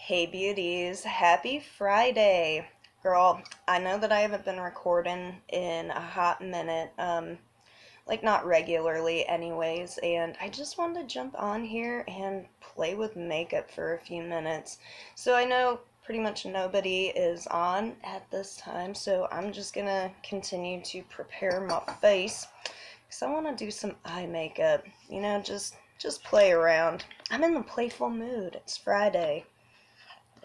Hey beauties, happy Friday. Girl, I know that I haven't been recording in a hot minute, like not regularly anyways, and I just wanted to jump on here and play with makeup for a few minutes. So I know pretty much nobody is on at this time, so I'm just gonna continue to prepare my face because I want to do some eye makeup, just play around. I'm in the playful mood. It's Friday.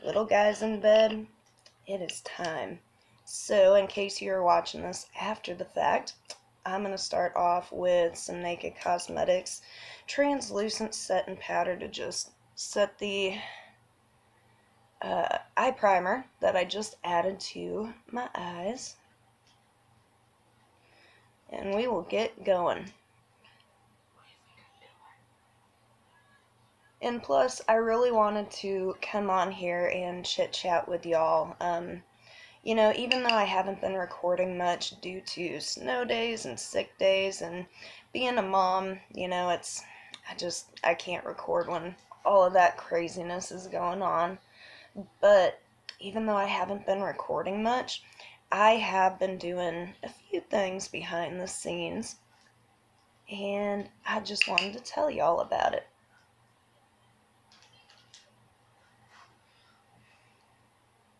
Little guy's in bed. It is time. So, in case you're watching this after the fact, I'm going to start off with some Naked Cosmetics translucent setting powder to just set the eye primer that I just added to my eyes. And we will get going. And plus, I really wanted to come on here and chit chat with y'all. Even though I haven't been recording much due to snow days and sick days and being a mom, I can't record when all of that craziness is going on. But even though I haven't been recording much, I have been doing a few things behind the scenes, and I just wanted to tell y'all about it.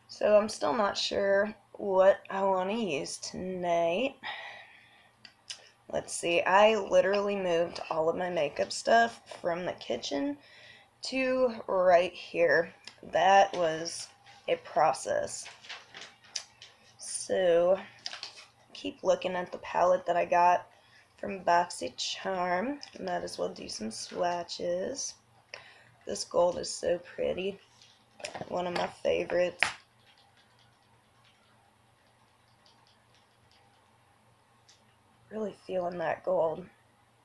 So I'm still not sure what I want to use tonight. Let's see, I literally moved all of my makeup stuff from the kitchen to right here. That was a process. So, keep looking at the palette that I got from BoxyCharm. Might as well do some swatches. This gold is so pretty. One of my favorites. Really feeling that gold.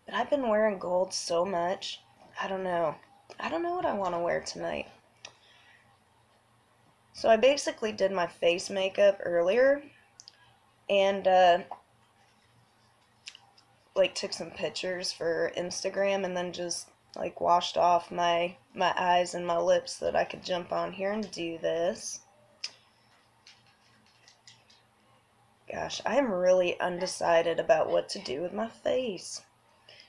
But I've been wearing gold so much. I don't know. I don't know what I want to wear tonight. So I basically did my face makeup earlier and took some pictures for Instagram and then just washed off my eyes and my lips so that I could jump on here and do this. Gosh, I am really undecided about what to do with my face.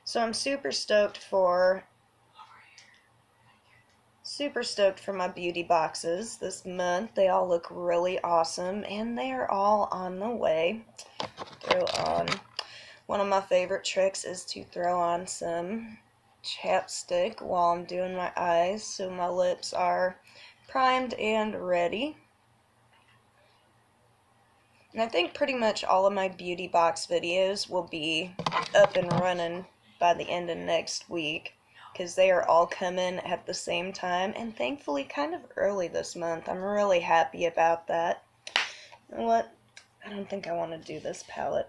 So I'm super stoked for my beauty boxes this month. They all look really awesome and they are all on the way. Throw on one of my favorite tricks is to throw on some chapstick while I'm doing my eyes so my lips are primed and ready. And I think pretty much all of my beauty box videos will be up and running by the end of next week because they are all coming at the same time and thankfully kind of early this month. I'm really happy about that. You know what? I don't think I want to do this palette.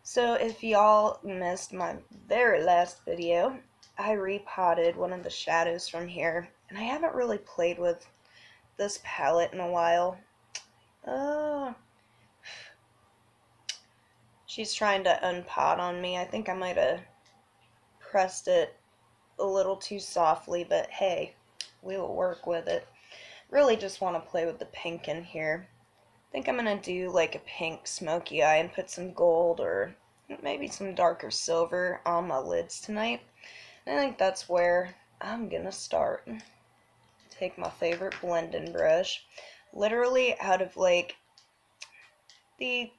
So if y'all missed my very last video, I repotted one of the shadows from here, and I haven't really played with this palette in a while. She's trying to unpot on me. I think I might have pressed it a little too softly, but hey, we will work with it. Really just want to play with the pink in here. I think I'm going to do like a pink smoky eye and put some gold or maybe some darker silver on my lids tonight. And I think that's where I'm going to start. Take my favorite blending brush. Literally out of the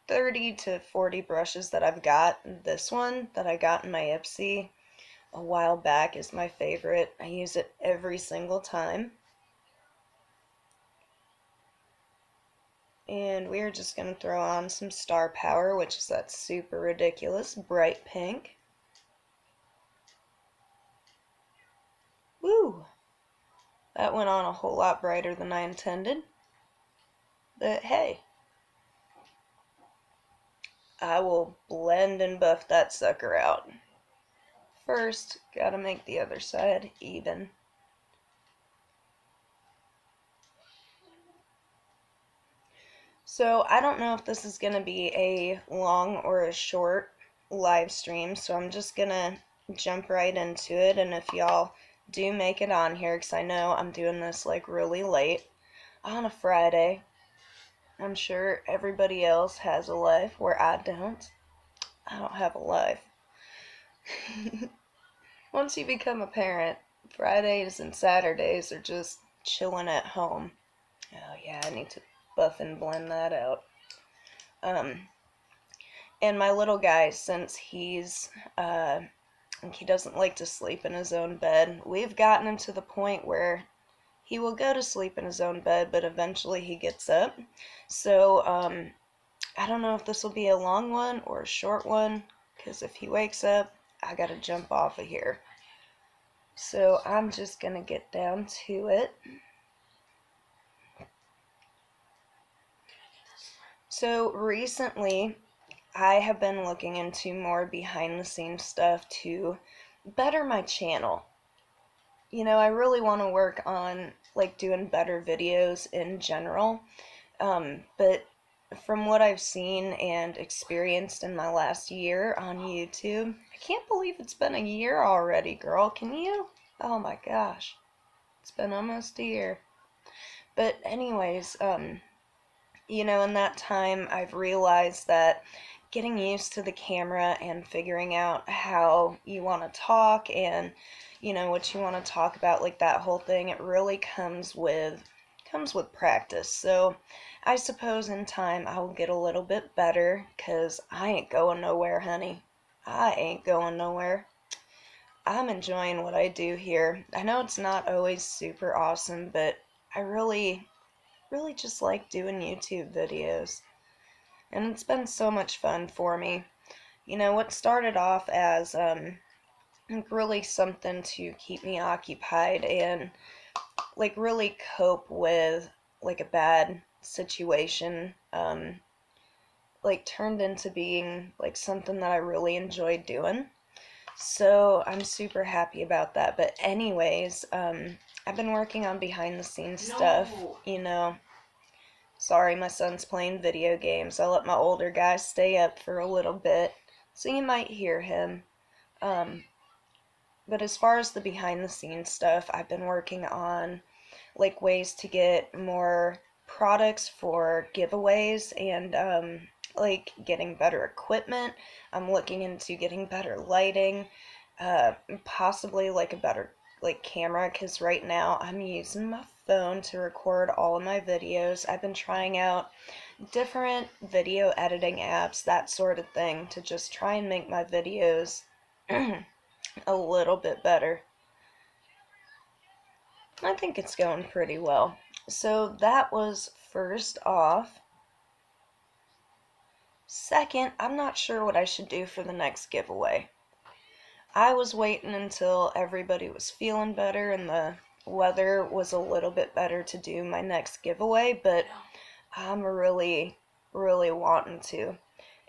30 to 40 brushes that I've got, this one that I got in my Ipsy a while back is my favorite. I use it every single time. And we're just going to throw on some Star Power, which is that super ridiculous bright pink. Woo! That went on a whole lot brighter than I intended. But hey, I will blend and buff that sucker out. First, gotta make the other side even. So I don't know if this is gonna be a long or a short live stream, so I'm just gonna jump right into it, and if y'all do make it on here because I know I'm doing this like really late on a Friday. I'm sure everybody else has a life where I don't. I don't have a life. Once you become a parent, Fridays and Saturdays are just chilling at home. Oh yeah, I need to buff and blend that out. Um, and my little guy, since he doesn't like to sleep in his own bed, we've gotten him to the point where he will go to sleep in his own bed, but eventually he gets up. So, I don't know if this will be a long one or a short one, because if he wakes up, I gotta jump off of here. So I'm just gonna get down to it. So recently, I have been looking into more behind the scenes stuff to better my channel. I really want to work on like doing better videos in general. But from what I've seen and experienced in my last year on YouTube, I can't believe it's been a year already, girl. Can you? Oh my gosh. It's been almost a year. But anyways, in that time I've realized that getting used to the camera and figuring out how you want to talk and what you want to talk about, like that whole thing, it really comes with practice. So I suppose in time I will get a little bit better, cuz I ain't going nowhere, honey. I ain't going nowhere. I'm enjoying what I do here. I know it's not always super awesome, but I really just like doing YouTube videos. And it's been so much fun for me. What started off as really something to keep me occupied and like really cope with like a bad situation, like turned into being like something that I really enjoyed doing. So I'm super happy about that. But anyways, I've been working on behind the scenes stuff, you know. Sorry, my son's playing video games. I let my older guy stay up for a little bit, so you might hear him. Um, but as far as the behind the scenes stuff, I've been working on like ways to get more products for giveaways and like getting better equipment. I'm looking into getting better lighting, uh, possibly like a better like camera, because right now I'm using my phone to record all of my videos. I've been trying out different video editing apps, that sort of thing, to just try and make my videos a little bit better. I think it's going pretty well. So that was first off. Second, I'm not sure what I should do for the next giveaway. I was waiting until everybody was feeling better and the weather was a little bit better to do my next giveaway, but I'm really, really wanting to.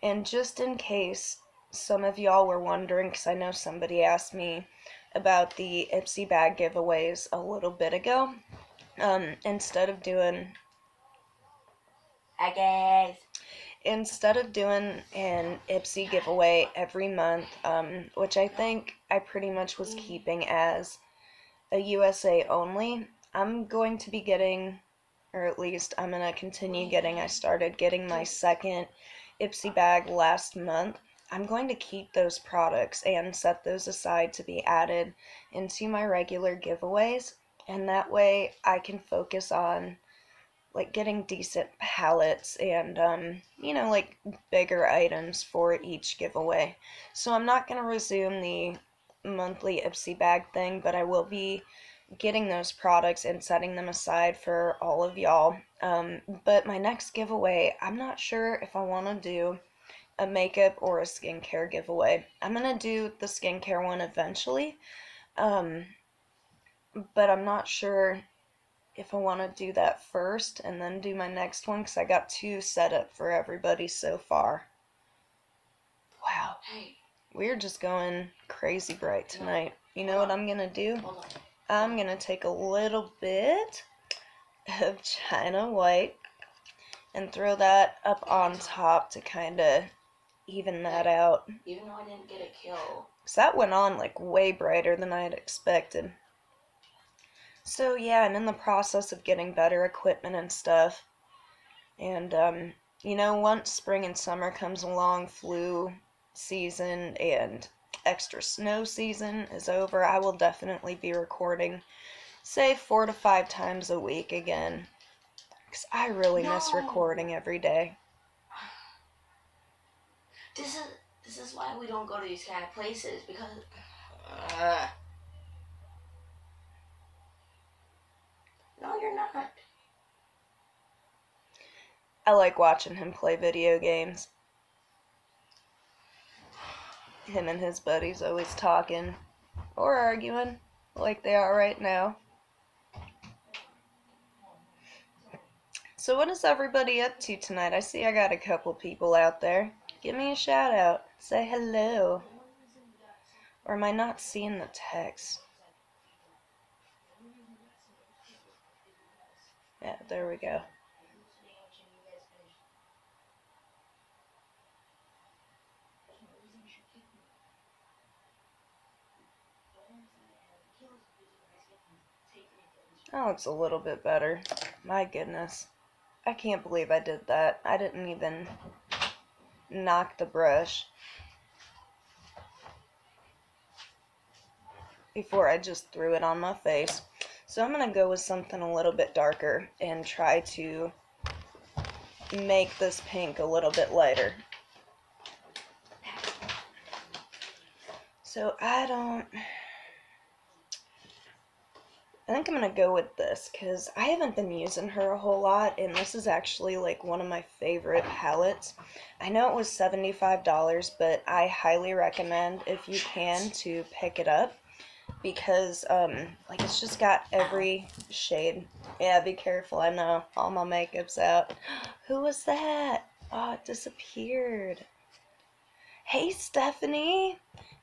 And just in case some of y'all were wondering, because I know somebody asked me about the Ipsy bag giveaways a little bit ago, instead of doing Hi guys. instead of doing an Ipsy giveaway every month, which I think I pretty much was keeping as a USA only, I'm going to be getting, or at least I'm going to continue getting, I started getting my second Ipsy bag last month. I'm going to keep those products and set those aside to be added into my regular giveaways, and that way I can focus on like getting decent palettes and like bigger items for each giveaway. So I'm not going to resume the monthly Ipsy bag thing, but I will be getting those products and setting them aside for all of y'all. But my next giveaway, I'm not sure if I want to do a makeup or a skincare giveaway. I'm going to do the skincare one eventually, um, but I'm not sure if I want to do that first and then do my next one, because I got two set up for everybody so far. Wow, we're just going crazy bright tonight. You know what I'm gonna do? I'm gonna take a little bit of China White and throw that up on top to kind of even that out. Even though I didn't get a kill. Because that went on like way brighter than I had expected. So yeah, and in the process of getting better equipment and stuff. And once spring and summer comes along, flu season and extra snow season is over, I will definitely be recording, say, 4 to 5 times a week again. Because I really miss No. recording every day. This is this is why we don't go to these kind of places because. Uh, no, you're not. I like watching him play video games. Him and his buddies always talking or arguing like they are right now. So what is everybody up to tonight? I see I got a couple people out there. Give me a shout out. Say hello. Or am I not seeing the text? Yeah, there we go. Oh, it's a little bit better. My goodness. I can't believe I did that. I didn't even knock the brush before I just threw it on my face. So I'm going to go with something a little bit darker and try to make this pink a little bit lighter. So I think I'm going to go with this because I haven't been using her a whole lot, and this is actually like one of my favorite palettes. I know it was $75, but I highly recommend, if you can, to pick it up because like it's just got every shade. Yeah, be careful. I know all my makeup's out. Who was that? Oh, it disappeared. Hey, Stephanie.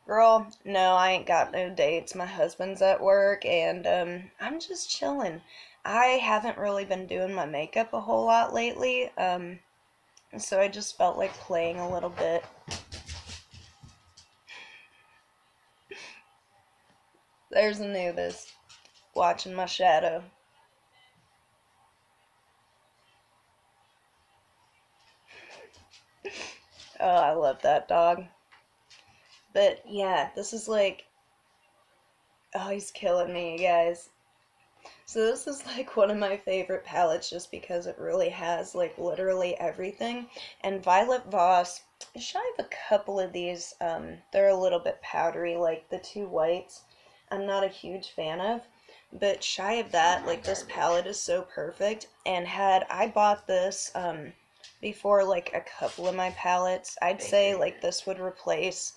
Girl, no, I ain't got no dates. My husband's at work and I'm just chilling. I haven't really been doing my makeup a whole lot lately. So I just felt like playing a little bit. There's Anubis watching my shadow. Oh, I love that dog. But yeah, this is like, oh, he's killing me, you guys. So this is like one of my favorite palettes just because it really has like literally everything. And Violet Voss, shy of a couple of these, they're a little bit powdery, like the two whites. I'm not a huge fan of. But shy of that, like this palette is so perfect. And had I bought this before like a couple of my palettes, I'd say like this would replace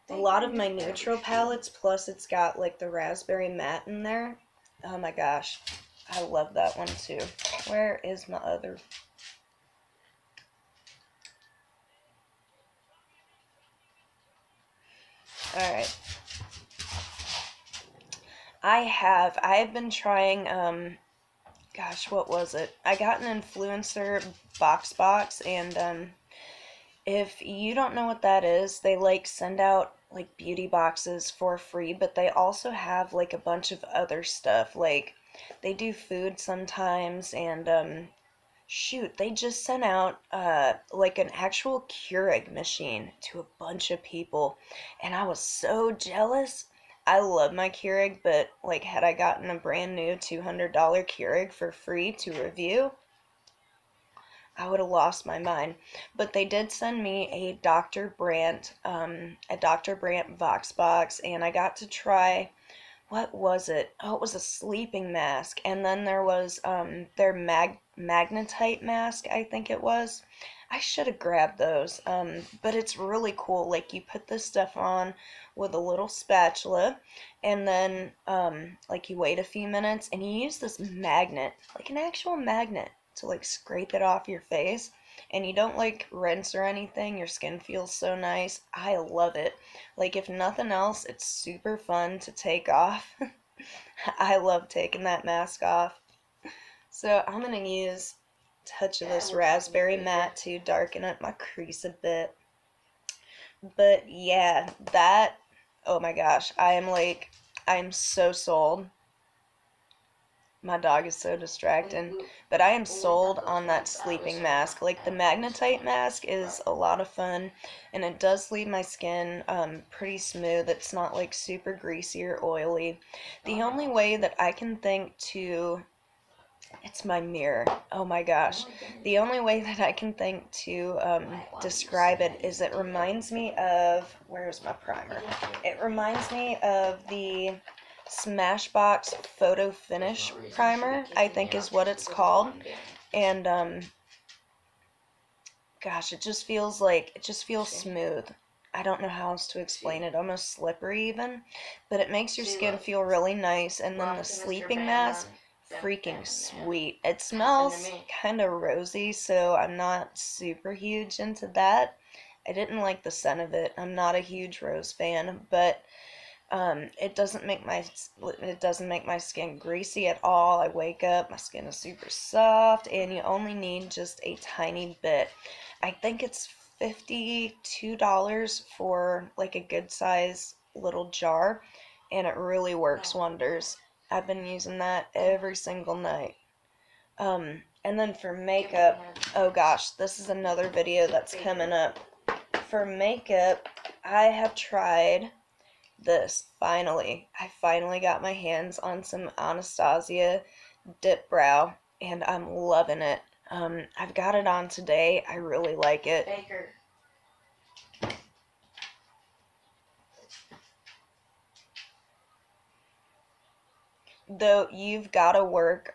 a lot of my neutral palettes, plus it's got like the raspberry matte in there. Oh my gosh, I love that one too. Where is my other? Alright. I've been trying, gosh, what was it? I got an influencer box, and if you don't know what that is, they like send out like beauty boxes for free, but they also have like a bunch of other stuff. Like they do food sometimes, and shoot, they just sent out like an actual Keurig machine to a bunch of people, and I was so jealous. I love my Keurig, but like had I gotten a brand new $200 Keurig for free to review, I would have lost my mind. But they did send me a Dr. Brandt Vox box, and I got to try, what was it? Oh, it was a sleeping mask, and then there was their magnetite mask, I think it was. I should have grabbed those, but it's really cool. Like you put this stuff on with a little spatula, and then like you wait a few minutes, and you use this magnet, like an actual magnet, to like scrape it off your face. And you don't like rinse or anything. Your skin feels so nice. I love it. Like, if nothing else, it's super fun to take off. I love taking that mask off. So I'm going to use a touch of this raspberry matte to darken up my crease a bit. But yeah, that, oh my gosh, I am so sold. My dog is so distracting. But I am sold on that sleeping mask. Like, the magnetite mask is a lot of fun, and it does leave my skin pretty smooth. It's not like super greasy or oily. The only way that I can think to... It's my mirror. Oh my gosh. The only way that I can think to describe it is it reminds me of... Where's my primer? It reminds me of the Smashbox Photo Finish Primer, I think is what it's called. And, gosh, it just feels smooth. I don't know how else to explain it. Almost slippery even. But it makes your skin feel really nice. And then the sleeping mask, freaking sweet. It smells kind of rosy, so I'm not super huge into that. I didn't like the scent of it. I'm not a huge rose fan, but it doesn't make my skin greasy at all. I wake up, my skin is super soft, and you only need just a tiny bit. I think it's $52 for like a good size little jar, and it really works wonders. I've been using that every single night. And then for makeup, oh gosh, this is another video that's coming up. For makeup, I have tried this. I finally got my hands on some Anastasia Dip Brow, and I'm loving it. I've got it on today. I really like it. Baker. Though you've gotta work,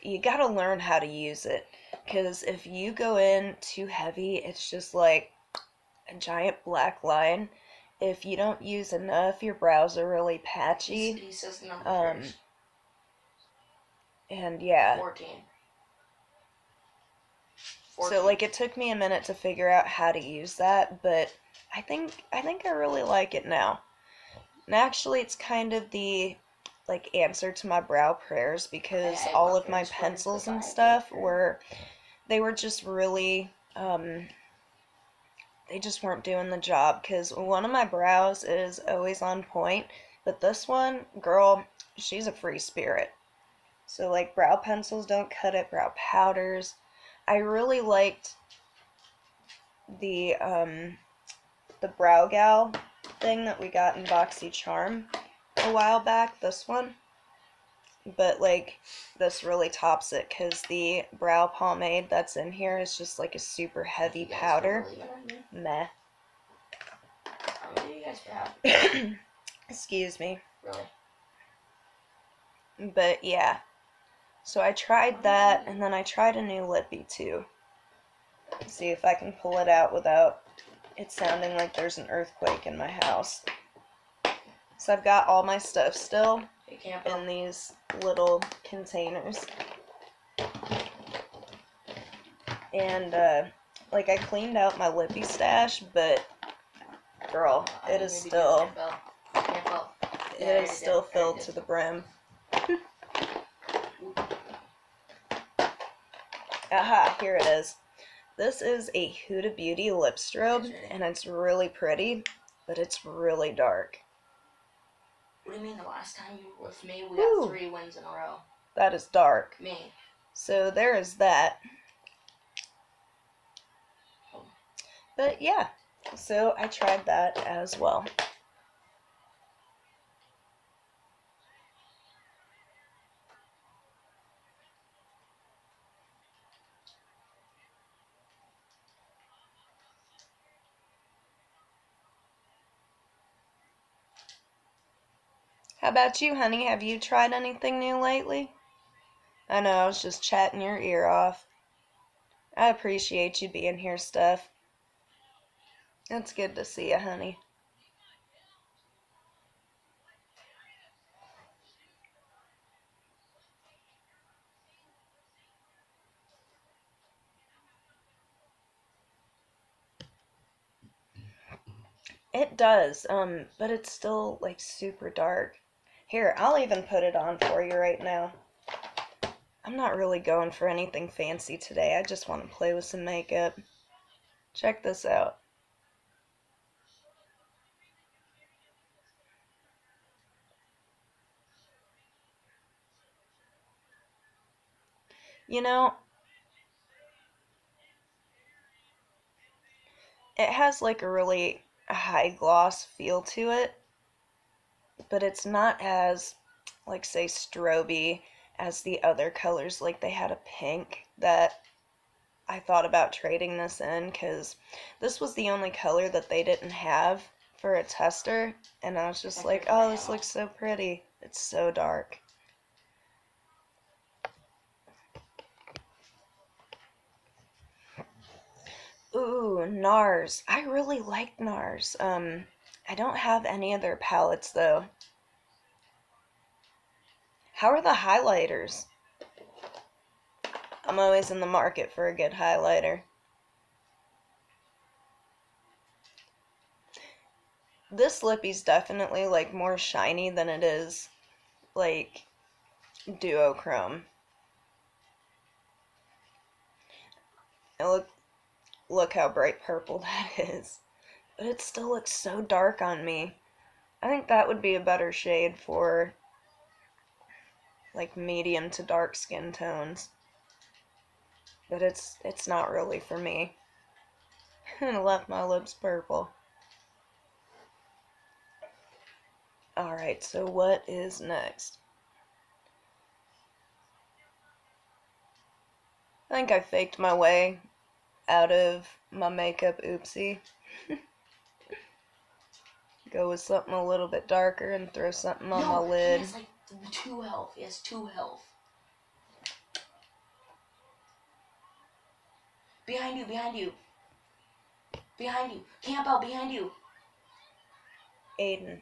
you gotta learn how to use it. Because if you go in too heavy, it's just like a giant black line. If you don't use enough, your brows are really patchy. He says number And yeah. 14. So like it took me a minute to figure out how to use that, but I think I really like it now. And actually it's kind of the like answer to my brow prayers, because all of my pencils and stuff they were just really they just weren't doing the job, because one of my brows is always on point, but this one, girl, she's a free spirit. So like brow pencils don't cut it, brow powders. I really liked the Brow Gal thing that we got in BoxyCharm a while back, this one. But like this really tops it, because the brow pomade that's in here is just like a super heavy powder. Meh. How many do you guys have? Excuse me. Really? But yeah. So I tried that, and then I tried a new lippy too. See if I can pull it out without it sounding like there's an earthquake in my house. So I've got all my stuff still in these little containers. And like I cleaned out my lippy stash, but girl, it is still filled to the brim. Aha, here it is. This is a Huda Beauty lip strobe, and it's really pretty, but it's really dark. What do you mean the last time you were with me, we got 3 wins in a row? That is dark. Me. So there is that. But yeah, so I tried that as well. How about you, honey? Have you tried anything new lately? I know, I was just chatting your ear off. I appreciate you being here, Steph. It's good to see you, honey. It does, but it's still, like, super dark. Here, I'll even put it on for you right now. I'm not really going for anything fancy today. I just want to play with some makeup. Check this out. You know, it has like a really high gloss feel to it, but it's not as, like, say, stroby as the other colors. Like, they had a pink that I thought about trading this in because this was the only color that they didn't have for a tester, and I was just like, oh, this looks so pretty. It's so dark. Ooh, NARS. I really like NARS. I don't have any of their palettes though. How are the highlighters? I'm always in the market for a good highlighter. This lippy's definitely like more shiny than it is like duochrome. And look how bright purple that is. But it still looks so dark on me. I think that would be a better shade for like medium to dark skin tones. But it's not really for me. And I left my lips purple. Alright, so what is next? I think I faked my way out of my makeup, oopsie. Go with something a little bit darker and throw something on my lid. He has like 2 health. He has 2 health. Behind you, behind you. Behind you. Camp out behind you. Aiden.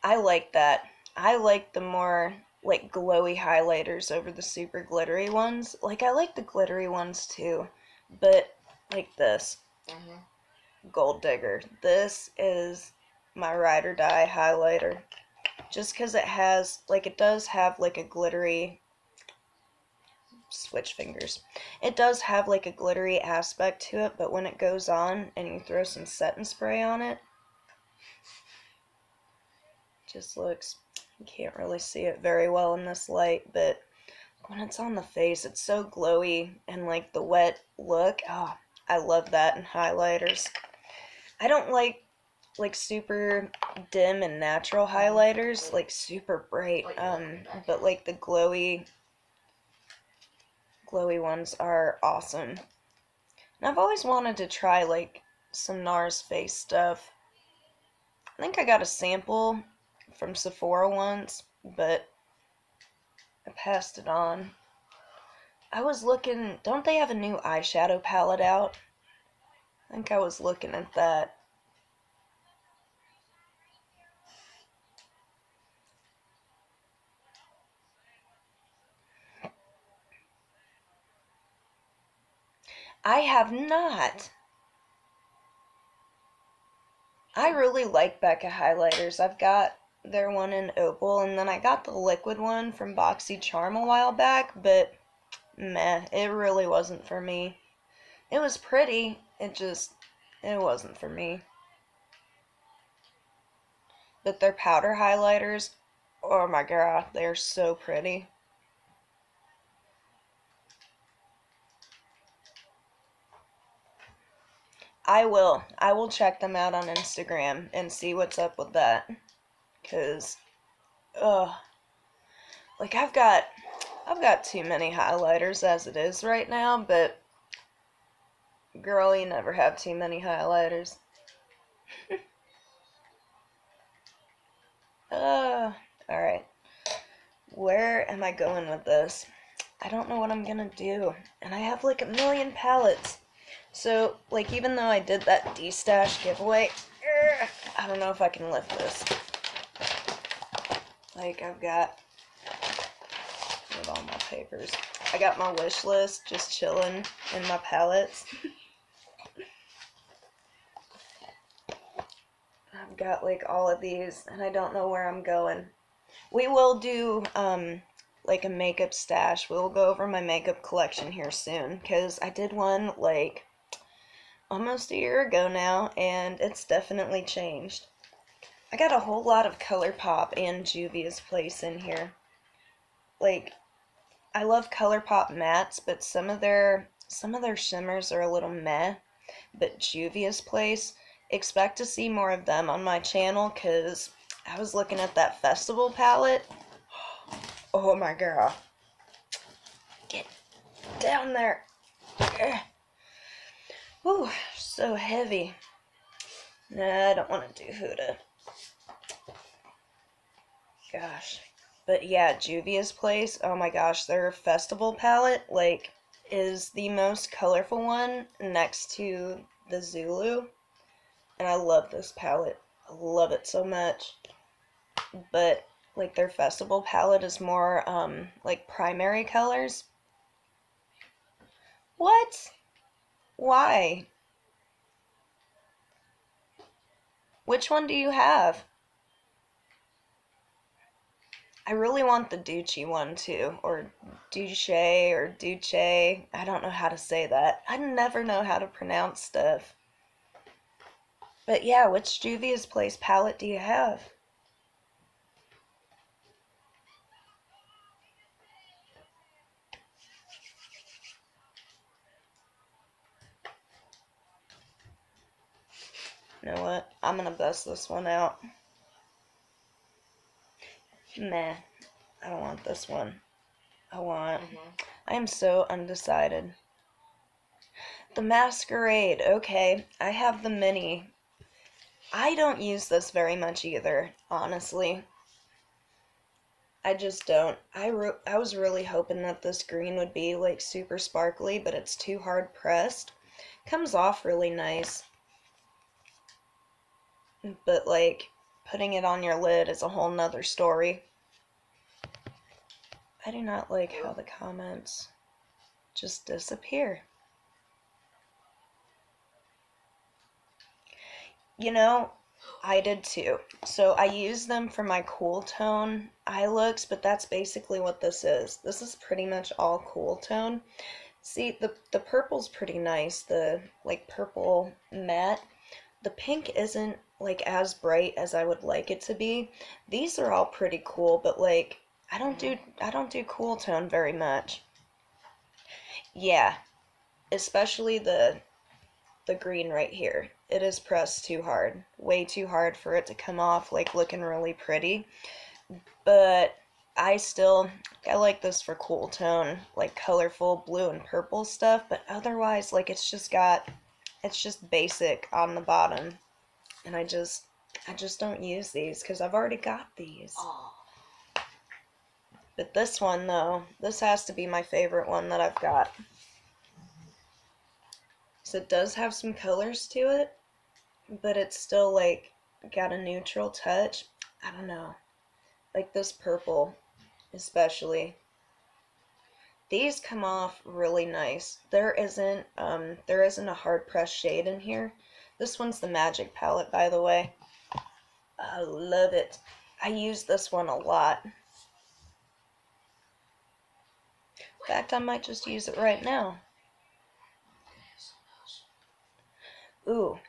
I like that. I like the more like glowy highlighters over the super glittery ones. Like, I like the glittery ones too, but like this. Gold Digger. This is my ride or die highlighter. Just because it has, like, it does have like a glittery, switch fingers. It does have like a glittery aspect to it, but when it goes on and you throw some setting spray on it, just looks, you can't really see it very well in this light, but when it's on the face, it's so glowy and like the wet look. Oh, I love that in highlighters. I don't like super dim and natural highlighters, like super bright. But like the glowy ones are awesome. And I've always wanted to try like some NARS face stuff. I think I got a sample from Sephora once, but I passed it on. I was looking, don't they have a new eyeshadow palette out? I think I was looking at that. I have not. I really like Becca highlighters. I've got their one in Opal, and then I got the liquid one from BoxyCharm a while back, but meh, it really wasn't for me. It was pretty, it wasn't for me. But their powder highlighters, oh my god, they're so pretty. I will check them out on Instagram and see what's up with that. 'Cause, ugh, like I've got too many highlighters as it is right now, but girl, you never have too many highlighters. Alright. Where am I going with this? I don't know what I'm gonna do. And I have like a million palettes. So, like, even though I did that D-Stash giveaway, I don't know if I can lift this. Like, I've got with all my papers. I got my wish list just chilling in my palettes. I've got like all of these, and I don't know where I'm going. We will do like a makeup stash. We'll go over my makeup collection here soon because I did one like almost a year ago now and it's definitely changed. I got a whole lot of ColourPop and Juvia's Place in here. Like I love ColourPop mattes, but some of their shimmers are a little meh. But Juvia's Place, expect to see more of them on my channel because I was looking at that festival palette. Oh my god. Get down there. Ooh, so heavy. Nah, I don't want to do Huda. Gosh. But yeah, Juvia's Place, oh my gosh, their festival palette, like, is the most colorful one next to the Zulu. And I love this palette. I love it so much. But, like, their festival palette is more, like, primary colors. What? Why? Which one do you have? I really want the Ducci one too, or Duce, or Duce. I don't know how to say that. I never know how to pronounce stuff. But yeah, which Juvia's Place palette do you have? You know what? I'm gonna bust this one out. Meh. I don't want this one. I am so undecided. The Masquerade. Okay, I have the mini. I don't use this very much either, honestly. I just don't. I was really hoping that this green would be like super sparkly, but it's too hard pressed. Comes off really nice. But like putting it on your lid is a whole nother story. I do not like how the comments just disappear. You know, I did too. So I use them for my cool tone eye looks, but that's basically what this is. This is pretty much all cool tone. See, the purple's pretty nice, the like purple matte. The pink isn't like as bright as I would like it to be. These are all pretty cool, but like I don't do cool tone very much. Yeah, especially the green right here. It is pressed too hard. Way too hard for it to come off like looking really pretty. But I like this for cool tone, like colorful blue and purple stuff, but otherwise like it's just basic on the bottom. And I just don't use these cuz I've already got these. Oh. But this one though, this has to be my favorite one that I've got. So it does have some colors to it, but it's still like got a neutral touch. I don't know. Like this purple especially. These come off really nice. There isn't a hard pressed shade in here. This one's the Magic palette, by the way. I love it. I use this one a lot. In fact, I might just use it right now. Ooh.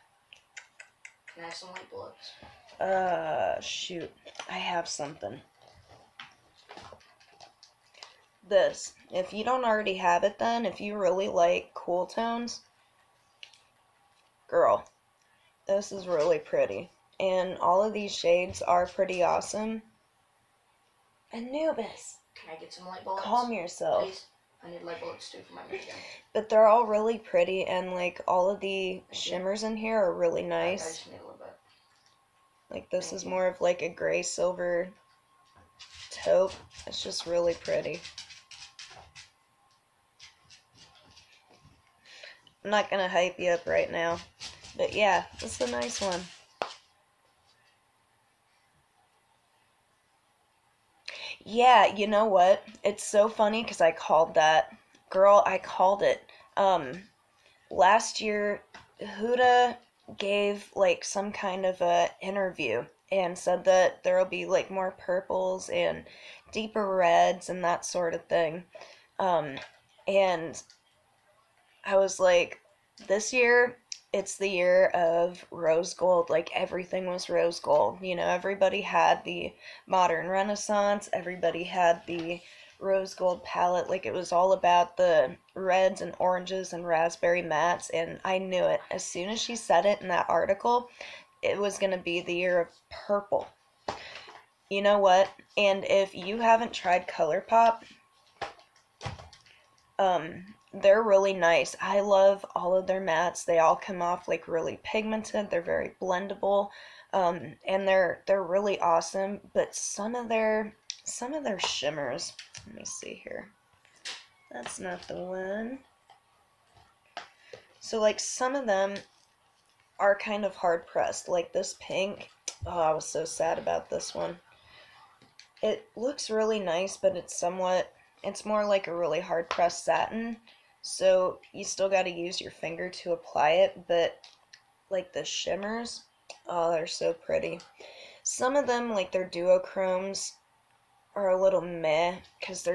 Can I have some light bullets? Shoot. I have something. This. If you don't already have it then, if you really like cool tones, girl, this is really pretty. And all of these shades are pretty awesome. Anubis, Can I get some light bullets? calm yourself. Please? I need light bullets too for my medium. But they're all really pretty, and like all of the shimmers in here are really I nice. just need a little bit. Like this is more of like a gray silver taupe. It's just really pretty. I'm not gonna hype you up right now, but yeah, this is a nice one. Yeah, you know what? It's so funny because I called that. Girl, I called it. Last year, Huda gave like some kind of a interview and said that there'll be like more purples and deeper reds and that sort of thing. Um, and I was like, this year, it's the year of rose gold. Like everything was rose gold. You know, everybody had the modern renaissance, everybody had the rose gold palette. Like it was all about the reds and oranges and raspberry mattes. And I knew it. As soon as she said it in that article, it was going to be the year of purple. You know what? And if you haven't tried ColourPop, they're really nice. I love all of their mattes. They all come off like really pigmented. They're very blendable, and they're really awesome. But some of their shimmers. Let me see here. That's not the one. So like some of them are kind of hard pressed. Like this pink. Oh, I was so sad about this one. It looks really nice, but it's more like a really hard pressed satin. So you still got to use your finger to apply it, but like the shimmers, oh, they're so pretty. Some of them, like their duochromes, are a little meh because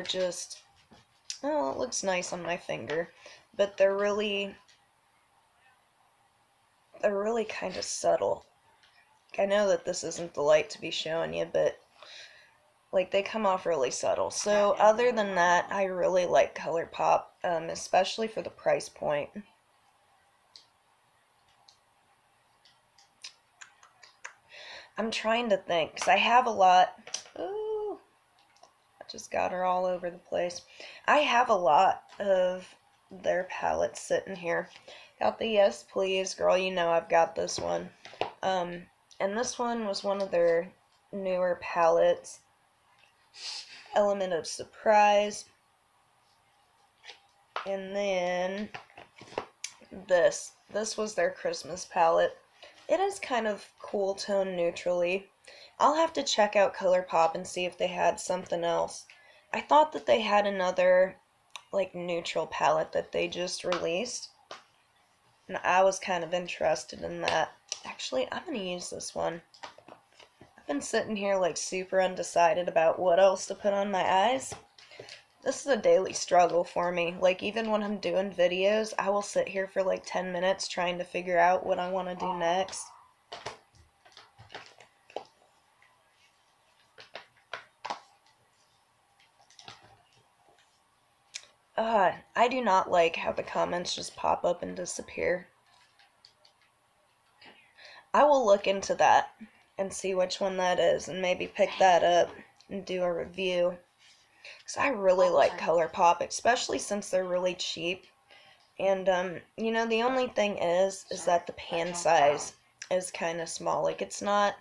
oh, it looks nice on my finger, but they're really kind of subtle. I know that this isn't the light to be showing you, but like they come off really subtle. So other than that, I really like ColourPop, especially for the price point. I'm trying to think, because I have a lot. Ooh, I just got her all over the place. I have a lot of their palettes sitting here. Got the Yes Please, girl, you know I've got this one. And this one was one of their newer palettes. Element of Surprise. And then this was their Christmas palette. It is kind of cool tone neutrally. I'll have to check out ColourPop and see if they had something else. I thought that they had another like neutral palette that they just released, and I was kind of interested in that. Actually, I'm gonna use this one. I've been sitting here like super undecided about what else to put on my eyes. This is a daily struggle for me. Like, even when I'm doing videos, I will sit here for like 10 minutes trying to figure out what I want to do next. I do not like how the comments just pop up and disappear. I will look into that and see which one that is and maybe pick that up and do a review. Because I really like ColourPop, especially since they're really cheap. And, the only thing is that the pan size is kind of small. Like, it's not,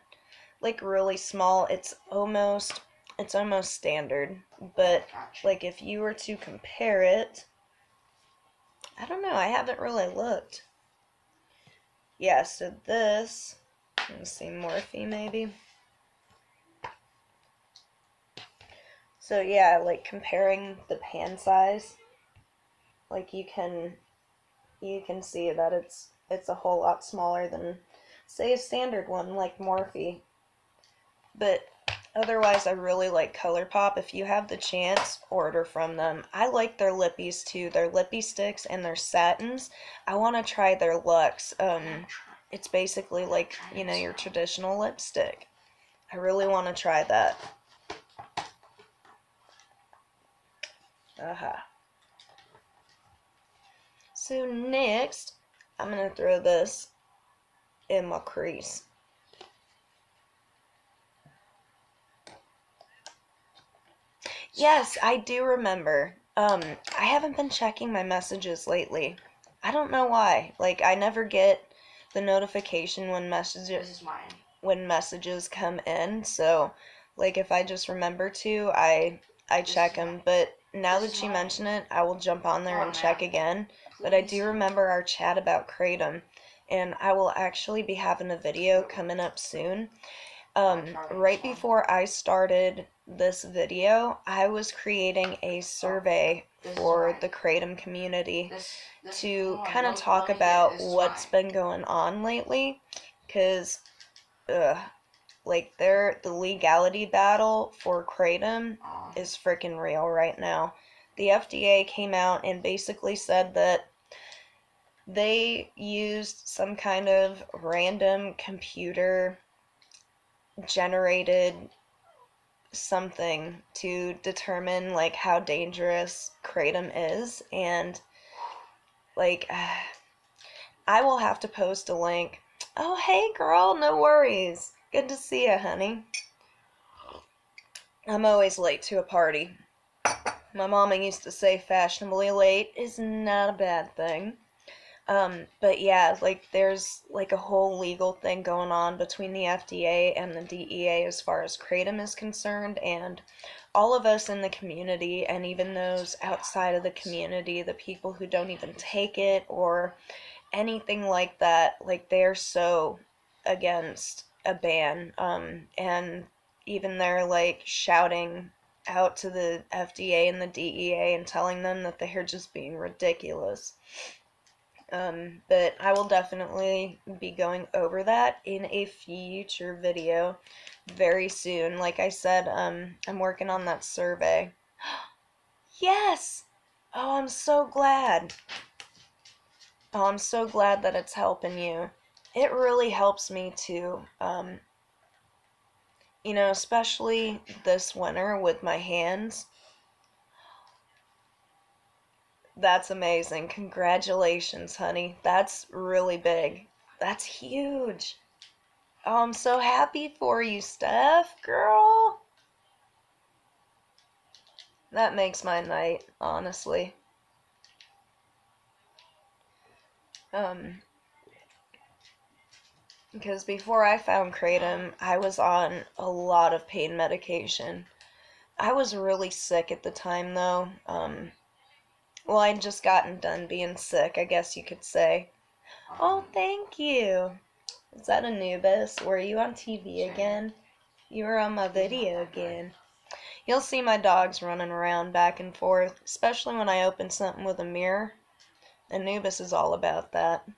like, really small. It's almost standard. But, like, if you were to compare it, I don't know, I haven't really looked. Yeah, so this, let me see, Morphe maybe. So, yeah, like, comparing the pan size, like, you can see that it's a whole lot smaller than, say, a standard one like Morphe. But otherwise, I really like ColourPop. If you have the chance, order from them. I like their lippies too. Their lippy sticks and their satins. I want to try their Luxe. It's basically like, your traditional lipstick. I really want to try that. So next, I'm going to throw this in my crease. Yes, I do remember. I haven't been checking my messages lately. I don't know why. Like, I never get the notification when This is mine. messages come in. So, like, if I just remember to, I check them. But now that you mention it, I will jump on there and check again. But I do remember our chat about Kratom, and I will actually be having a video coming up soon. Right before I started this video, I was creating a survey This is for why. the Kratom community This to hold on, kind of let talk me get about this is what's why. been going on lately, because like the legality battle for Kratom is freaking real right now. The FDA came out and basically said that they used some kind of random computer generated something to determine like how dangerous kratom is, and like I will have to post a link. Oh, hey girl, no worries. Good to see you, honey. I'm always late to a party. My mama used to say fashionably late is not a bad thing. But yeah, like there's like a whole legal thing going on between the FDA and the DEA as far as kratom is concerned, and all of us in the community, and even those outside of the community, the people who don't even take it or anything like that, like they're so against a ban. And even they're like shouting out to the FDA and the DEA and telling them that they're just being ridiculous. But I will definitely be going over that in a future video very soon. Like I said, I'm working on that survey. Yes! Oh, I'm so glad. Oh, I'm so glad that it's helping you. It really helps me too. Especially this winter with my hands. That's amazing. Congratulations, honey. That's really big. That's huge. Oh, I'm so happy for you, Steph, girl. That makes my night, honestly. Um, because before I found kratom, I was on a lot of pain medication. I was really sick at the time, though. Well, I'd just gotten done being sick, I guess you could say. Oh, thank you. Is that Anubis? Were you on TV again? You were on my video again. You'll see my dogs running around back and forth, especially when I open something with a mirror. Anubis is all about that.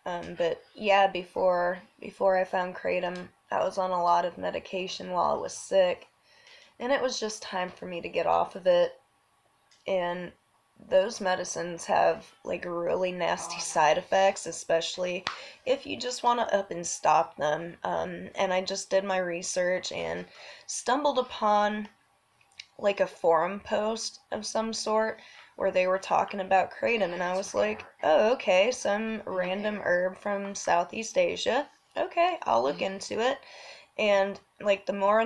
But yeah, before I found kratom, I was on a lot of medication while I was sick, and it was just time for me to get off of it. And those medicines have like really nasty side effects, especially if you just want to up and stop them. And I just did my research and stumbled upon like a forum post of some sort where they were talking about kratom, and I was like, oh, okay, some random herb from Southeast Asia. Okay, I'll look into it. And like the more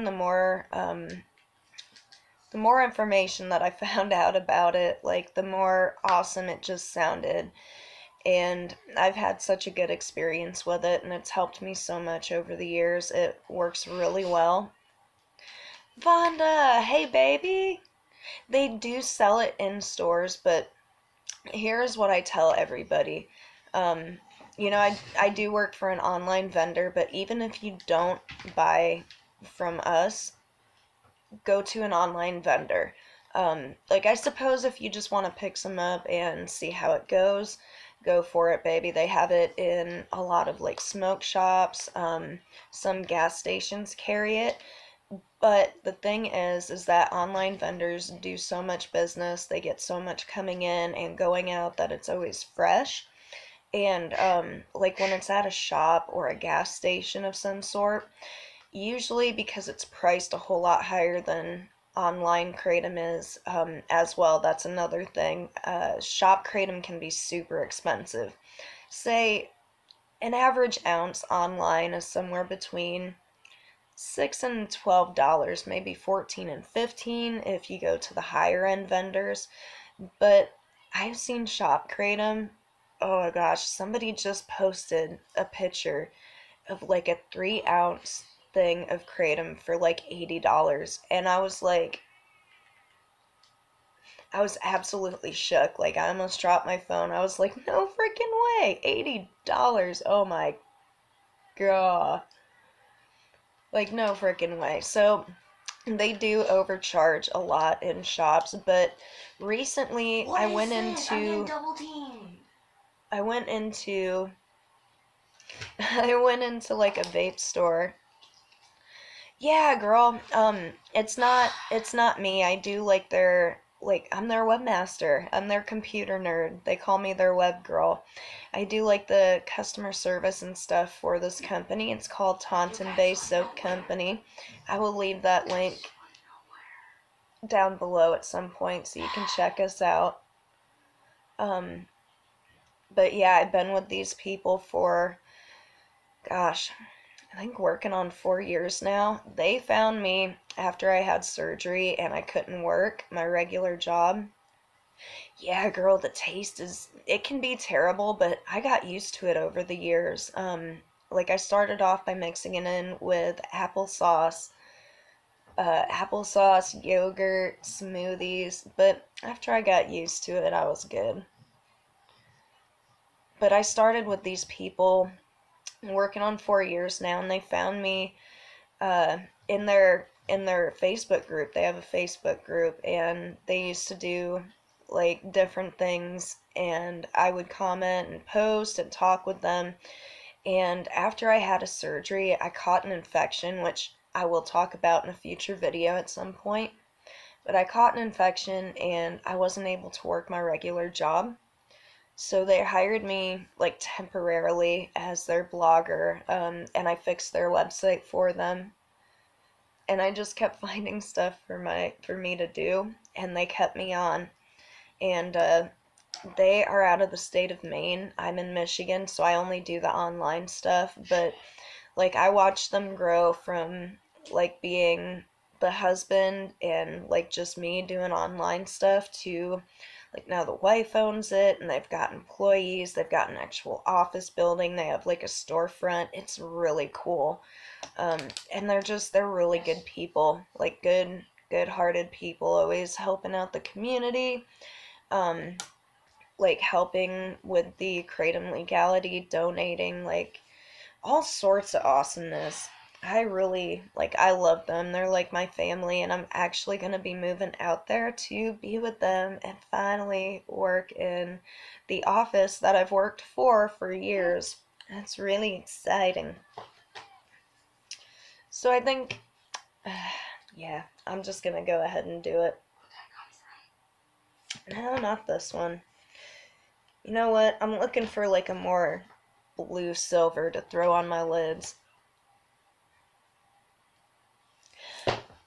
information that I found out about it, like the more awesome it just sounded. And I've had such a good experience with it, and it's helped me so much over the years. It works really well. Vonda, hey baby! They do sell it in stores, but here's what I tell everybody. Um, I do work for an online vendor, but even if you don't buy from us, go to an online vendor. Like, I suppose if you just want to pick some up and see how it goes, go for it, baby. They have it in a lot of like smoke shops. Some gas stations carry it. But the thing is that online vendors do so much business, they get so much coming in and going out that it's always fresh. And like when it's at a shop or a gas station of some sort, usually because it's priced a whole lot higher than online kratom is, as well, that's another thing. Shop kratom can be super expensive. Say an average ounce online is somewhere between $6 and $12, maybe 14 and 15 if you go to the higher end vendors. But I've seen shop kratom. Oh my gosh, somebody just posted a picture of like a 3 ounce thing of kratom for like $80. And I was absolutely shook. Like, I almost dropped my phone. I was like, no freaking way. $80. Oh my god. Like, no freaking way. So, They do overcharge a lot in shops, but recently What is this? I'm getting double teamed. I went into I went into like a vape store. Yeah, girl. It's not me. I do like I'm their webmaster. I'm their computer nerd. They call me their web girl. I do like the customer service and stuff for this company. It's called Taunton Bay Soap Company. I will leave that link down below at some point so you can check us out. Um, but yeah, I've been with these people for, gosh, I think working on 4 years now. They found me after I had surgery and I couldn't work my regular job. Yeah, girl, it can be terrible, but I got used to it over the years. Like I started off by mixing it in with applesauce, yogurt, smoothies, but after I got used to it, I was good. But I started with these people working on 4 years now, and they found me uh, in their Facebook group. They have a Facebook group, and they used to do like different things, and I would comment and post and talk with them. And after I had a surgery, I caught an infection, which I will talk about in a future video at some point. But I caught an infection and I wasn't able to work my regular job. So they hired me like temporarily as their blogger, and I fixed their website for them. And I just kept finding stuff for me to do, and they kept me on. And they are out of the state of Maine. I'm in Michigan, so I only do the online stuff. But like I watched them grow from like being the husband and like just me doing online stuff to like now the wife owns it and they've got employees, they've got an actual office building, they have like a storefront. It's really cool. um, and they're really good people, like good hearted people, always helping out the community, um, like helping with the kratom legality, donating, like all sorts of awesomeness. I love them. They're like my family, and I'm actually going to be moving out there to be with them and finally work in the office that I've worked for years. That's really exciting. So I think, yeah, I'm just going to go ahead and do it. No, not this one. You know what? I'm looking for like a more blue silver to throw on my lids.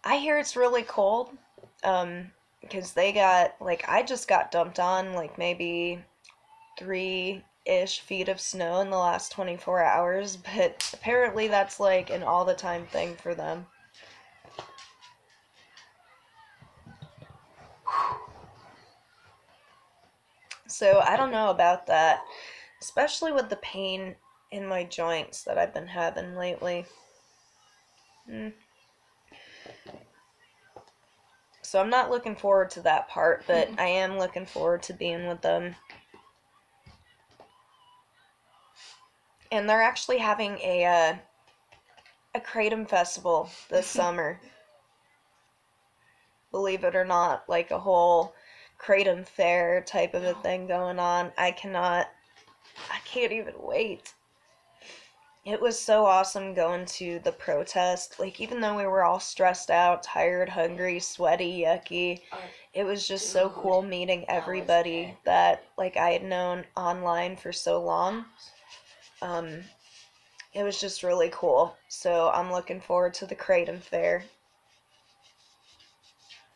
I hear it's really cold. Because I just got dumped on like maybe 3-ish feet of snow in the last 24 hours, but apparently that's like an all the time thing for them. So I don't know about that, especially with the pain in my joints that I've been having lately. Mm. So I'm not looking forward to that part, but I am looking forward to being with them. And they're actually having a kratom festival this summer. Believe it or not, like a whole kratom fair type of a thing going on. I can't even wait. It was so awesome going to the protest. Like, even though we were all stressed out, tired, hungry, sweaty, yucky, it was just so cool meeting everybody that, like, I had known online for so long. Um, it was just really cool. So I'm looking forward to the kratom fair.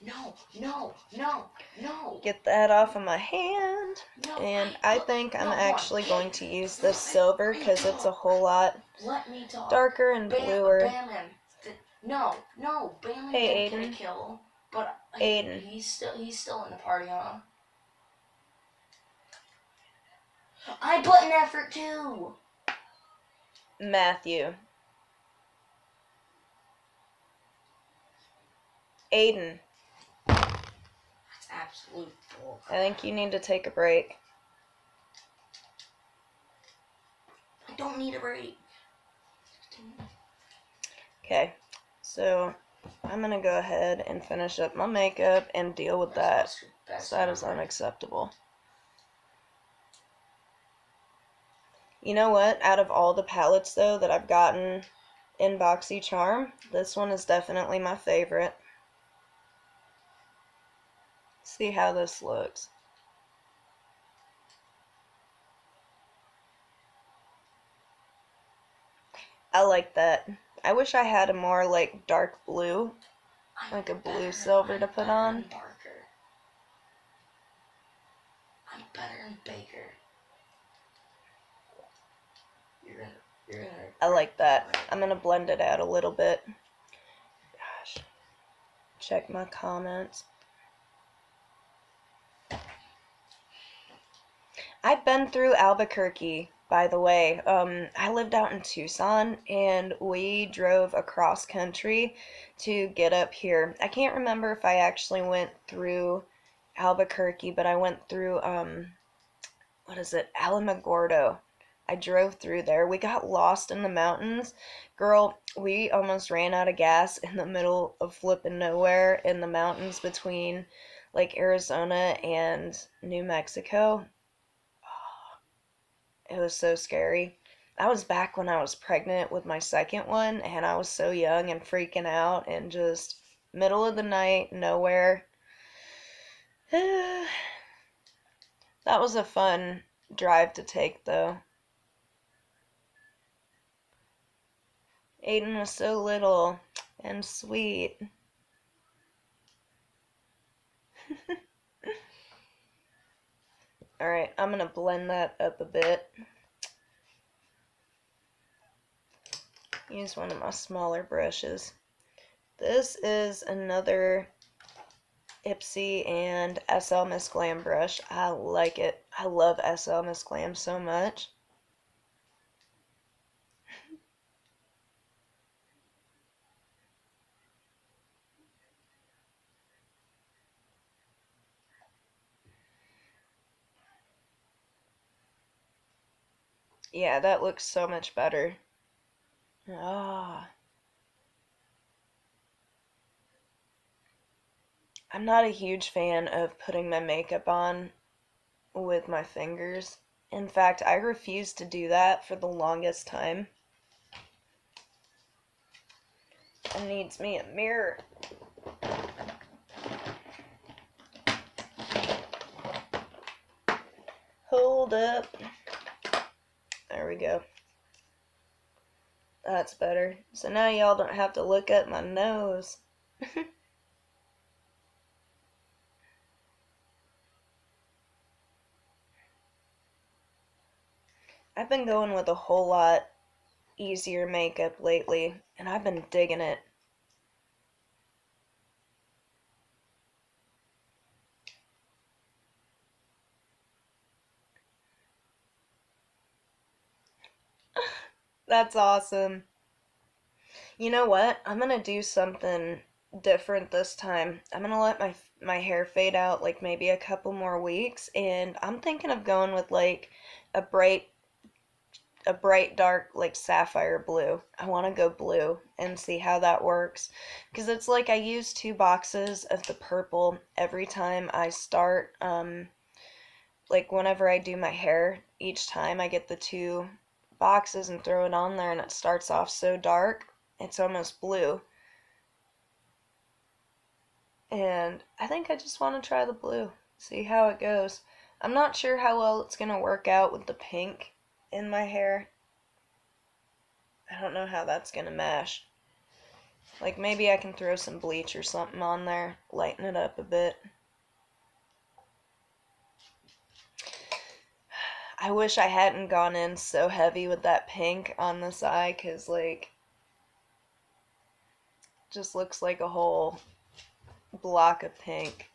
No, no, no, no. Get that off of my hand. No, And I think I'm actually going to use this silver because it's a whole lot let me talk. darker and bluer. Ban him. No, ban him. Hey, didn't Aiden. get a kill, but Aiden. he's still in the party, huh? I put an effort too. Matthew. Aiden. That's absolute bull. I think you need to take a break. I don't need a break. Okay, so I'm gonna go ahead and finish up my makeup and deal with that. So that is unacceptable. You know what? Out of all the palettes, though, that I've gotten in BoxyCharm, this one is definitely my favorite. See how this looks. I like that. I wish I had a more, like, dark blue, like a blue silver to put on. I'm better than Baker. I like that. I'm gonna blend it out a little bit. Gosh. Check my comments. I've been through Albuquerque, by the way. I lived out in Tucson, and we drove across country to get up here. I can't remember if I actually went through Albuquerque, but I went through, what is it, Alamogordo. I drove through there. We got lost in the mountains. Girl, we almost ran out of gas in the middle of flipping nowhere in the mountains between, like, Arizona and New Mexico. It was so scary. That was back when I was pregnant with my second one, and I was so young and freaking out and just middle of the night, nowhere. That was a fun drive to take, though. Aiden was so little and sweet. Alright, I'm gonna blend that up a bit. Use one of my smaller brushes. This is another Ipsy and SL Miss Glam brush. I like it. I love SL Miss Glam so much. Yeah, that looks so much better. Ah. I'm not a huge fan of putting my makeup on with my fingers. In fact, I refused to do that for the longest time. It needs me a mirror. Hold up. There we go. That's better. So now y'all don't have to look at my nose. I've been going with a whole lot easier makeup lately, and I've been digging it. That's awesome. You know what? I'm gonna do something different this time. I'm gonna let my hair fade out like maybe a couple more weeks, and I'm thinking of going with like a bright dark like sapphire blue. I want to go blue and see how that works, because it's like I use 2 boxes of the purple every time I start, like whenever I do my hair. Each time I get the 2 boxes and throw it on there, and it starts off so dark it's almost blue. And I think I just want to try the blue, see how it goes. I'm not sure how well it's going to work out with the pink in my hair. I don't know how that's going to mash. Like maybe I can throw some bleach or something on there, lighten it up a bit. I wish I hadn't gone in so heavy with that pink on this eye, because like just looks like a whole block of pink.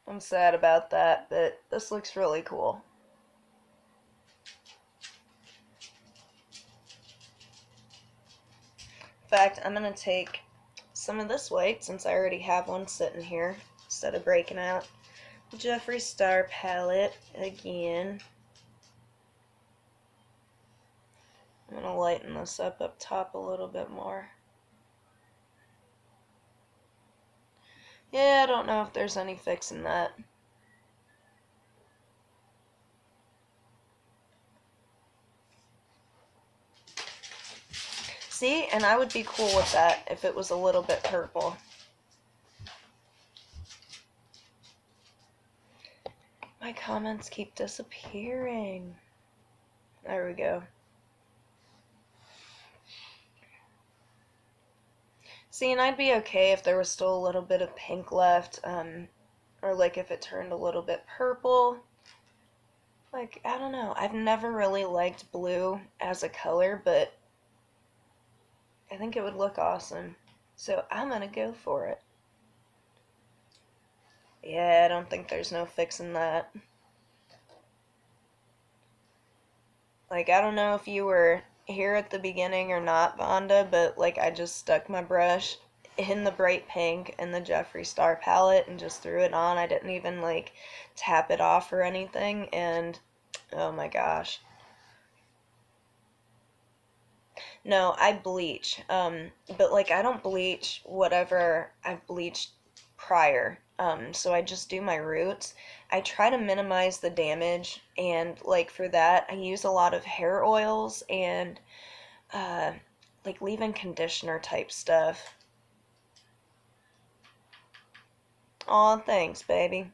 I'm sad about that, but this looks really cool. In fact, I'm going to take some of this white, since I already have one sitting here, instead of breaking out the Jeffree Star palette again. I'm going to lighten this up top a little bit more. Yeah, I don't know if there's any fixing that. See, and I would be cool with that if it was a little bit purple. My comments keep disappearing. There we go. See, and I'd be okay if there was still a little bit of pink left, or like if it turned a little bit purple. Like, I don't know. I've never really liked blue as a color, but I think it would look awesome. So I'm gonna go for it. Yeah, I don't think there's no fixing that. Like, I don't know if you were here at the beginning or not, Vonda, but like I just stuck my brush in the bright pink in the Jeffree Star palette and just threw it on. I didn't even like tap it off or anything, and oh my gosh. No, I bleach. But like I don't bleach whatever I've bleached prior. So I just do my roots. I try to minimize the damage, and like for that, I use a lot of hair oils and uh like leave-in conditioner type stuff. Aw, thanks, baby.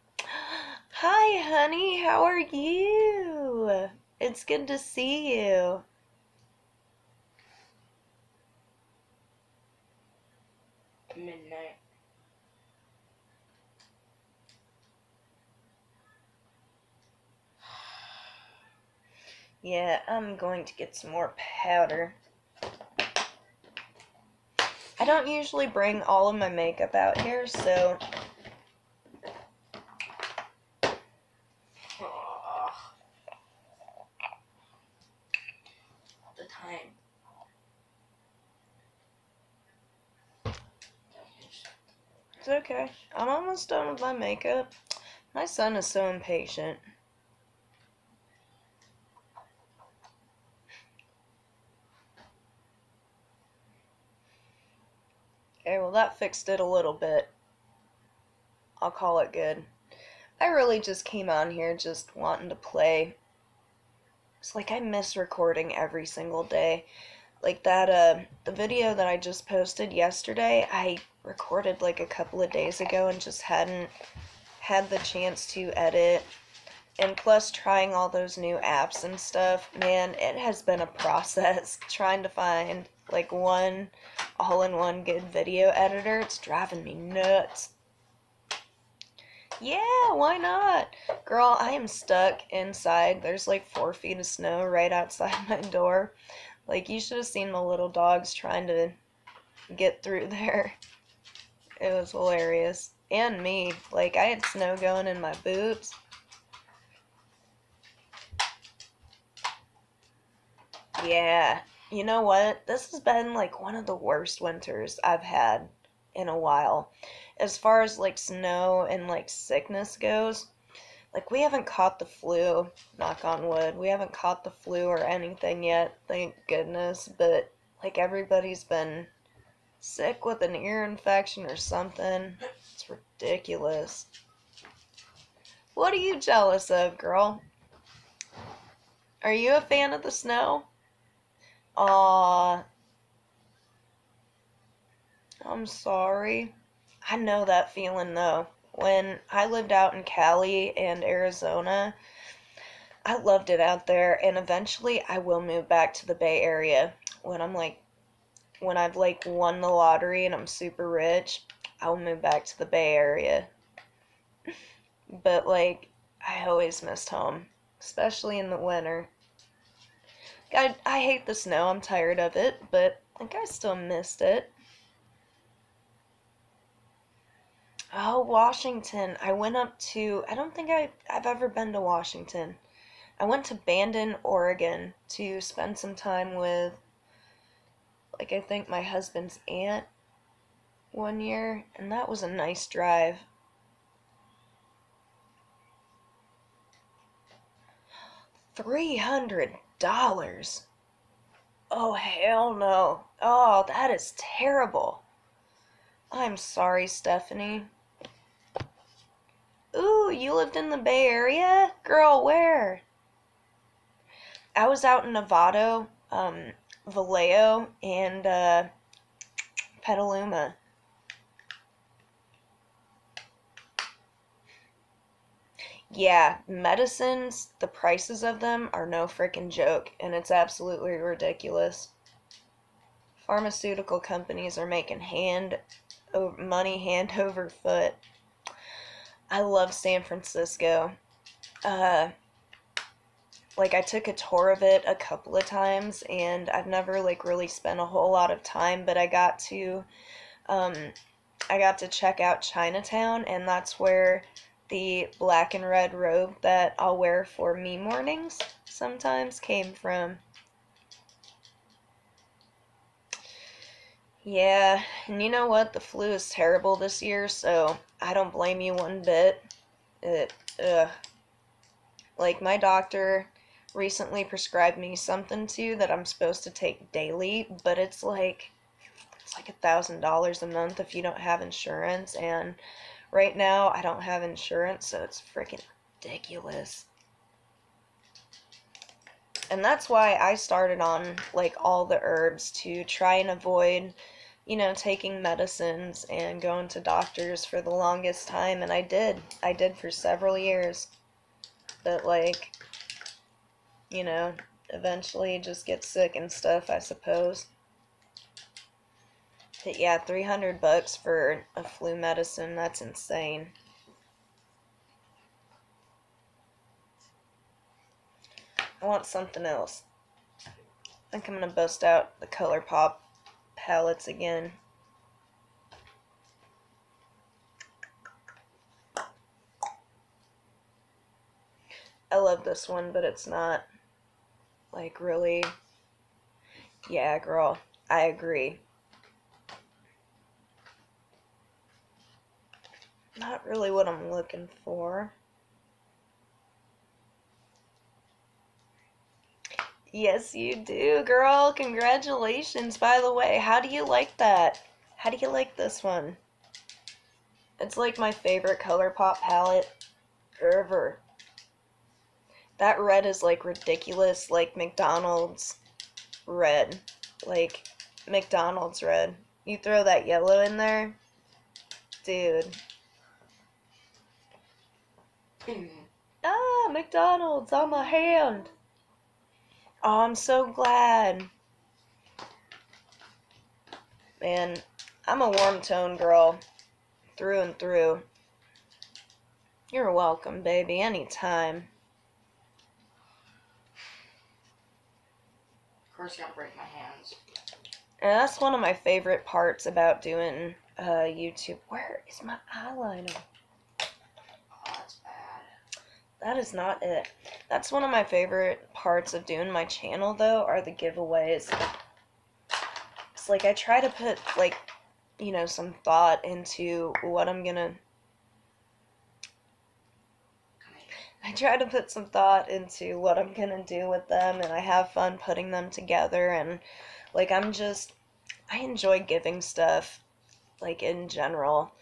Hi, honey. How are you? It's good to see you. Midnight. Yeah, I'm going to get some more powder. I don't usually bring all of my makeup out here, so Oh, the time. it's okay. I'm almost done with my makeup. My son is so impatient. Okay, well that fixed it a little bit. I'll call it good. I really just came on here just wanting to play. It's like I miss recording every single day. Like that, the video that I just posted yesterday, I recorded like a couple of days ago and just hadn't had the chance to edit. And plus, trying all those new apps and stuff, man, it has been a process trying to find like one all in one good video editor. It's driving me nuts. Yeah, why not? Girl, I am stuck inside. There's like 4 feet of snow right outside my door. Like, you should have seen the little dogs trying to get through there. It was hilarious. And me. Like, I had snow going in my boots. Yeah. You know what? This has been like one of the worst winters I've had in a while. As far as like snow and like sickness goes, like we haven't caught the flu, knock on wood. We haven't caught the flu or anything yet, thank goodness, but like everybody's been sick with an ear infection or something. It's ridiculous. What are you jealous of, girl? Are you a fan of the snow? Aw, I'm sorry. I know that feeling though. When I lived out in Cali and Arizona, I loved it out there, and eventually I will move back to the Bay Area when when I've like won the lottery and I'm super rich. I'll move back to the Bay Area. But like I always missed home, especially in the winter. I hate the snow. I'm tired of it, but like I still missed it. Oh, Washington. I went up to, I don't think I've ever been to Washington. I went to Bandon, Oregon to spend some time with, like, I think my husband's aunt one year, and that was a nice drive. $300. Oh, hell no. Oh, that is terrible. I'm sorry, Stephanie. Ooh, you lived in the Bay Area? Girl, where? I was out in Novato, Vallejo, and Petaluma. Yeah, medicines, the prices of them are no freaking joke, and it's absolutely ridiculous. Pharmaceutical companies are making money hand over foot. I love San Francisco. Uh, like I took a tour of it a couple of times, and I've never like really spent a whole lot of time, but um, I got to check out Chinatown, and that's where the black and red robe that I'll wear for me mornings sometimes came from. Yeah, and you know what? The flu is terrible this year, so I don't blame you one bit. It, ugh. Like, my doctor recently prescribed me something too that I'm supposed to take daily, but it's like $1,000 a month if you don't have insurance, and right now I don't have insurance, so it's freaking ridiculous. And that's why I started on like all the herbs to try and avoid, taking medicines and going to doctors for the longest time, and I did. I did for several years. But like, you know, eventually just get sick and stuff, I suppose. But yeah, $300 for a flu medicine, that's insane. I want something else. I think I'm gonna bust out the ColourPop palettes again. I love this one, but it's not like really. Yeah, girl, I agree. Not really what I'm looking for. Yes, you do, girl. Congratulations, by the way. How do you like that? How do you like this one? It's like my favorite ColourPop palette ever. That red is like ridiculous, like McDonald's red. Like McDonald's red. You throw that yellow in there, dude. Ah, McDonald's on my hand. Oh, I'm so glad. Man, I'm a warm tone girl through and through. You're welcome, baby, anytime. Of course, gotta break my hands. And that's one of my favorite parts about doing YouTube. Where is my eyeliner? Oh, that's bad. That is not it. That's one of my favorite parts of doing my channel, though, are the giveaways. It's like I try to put, like, some thought into what I'm gonna. I try to put some thought into what I'm gonna do with them, and I have fun putting them together, and, like, I enjoy giving stuff, like, in general.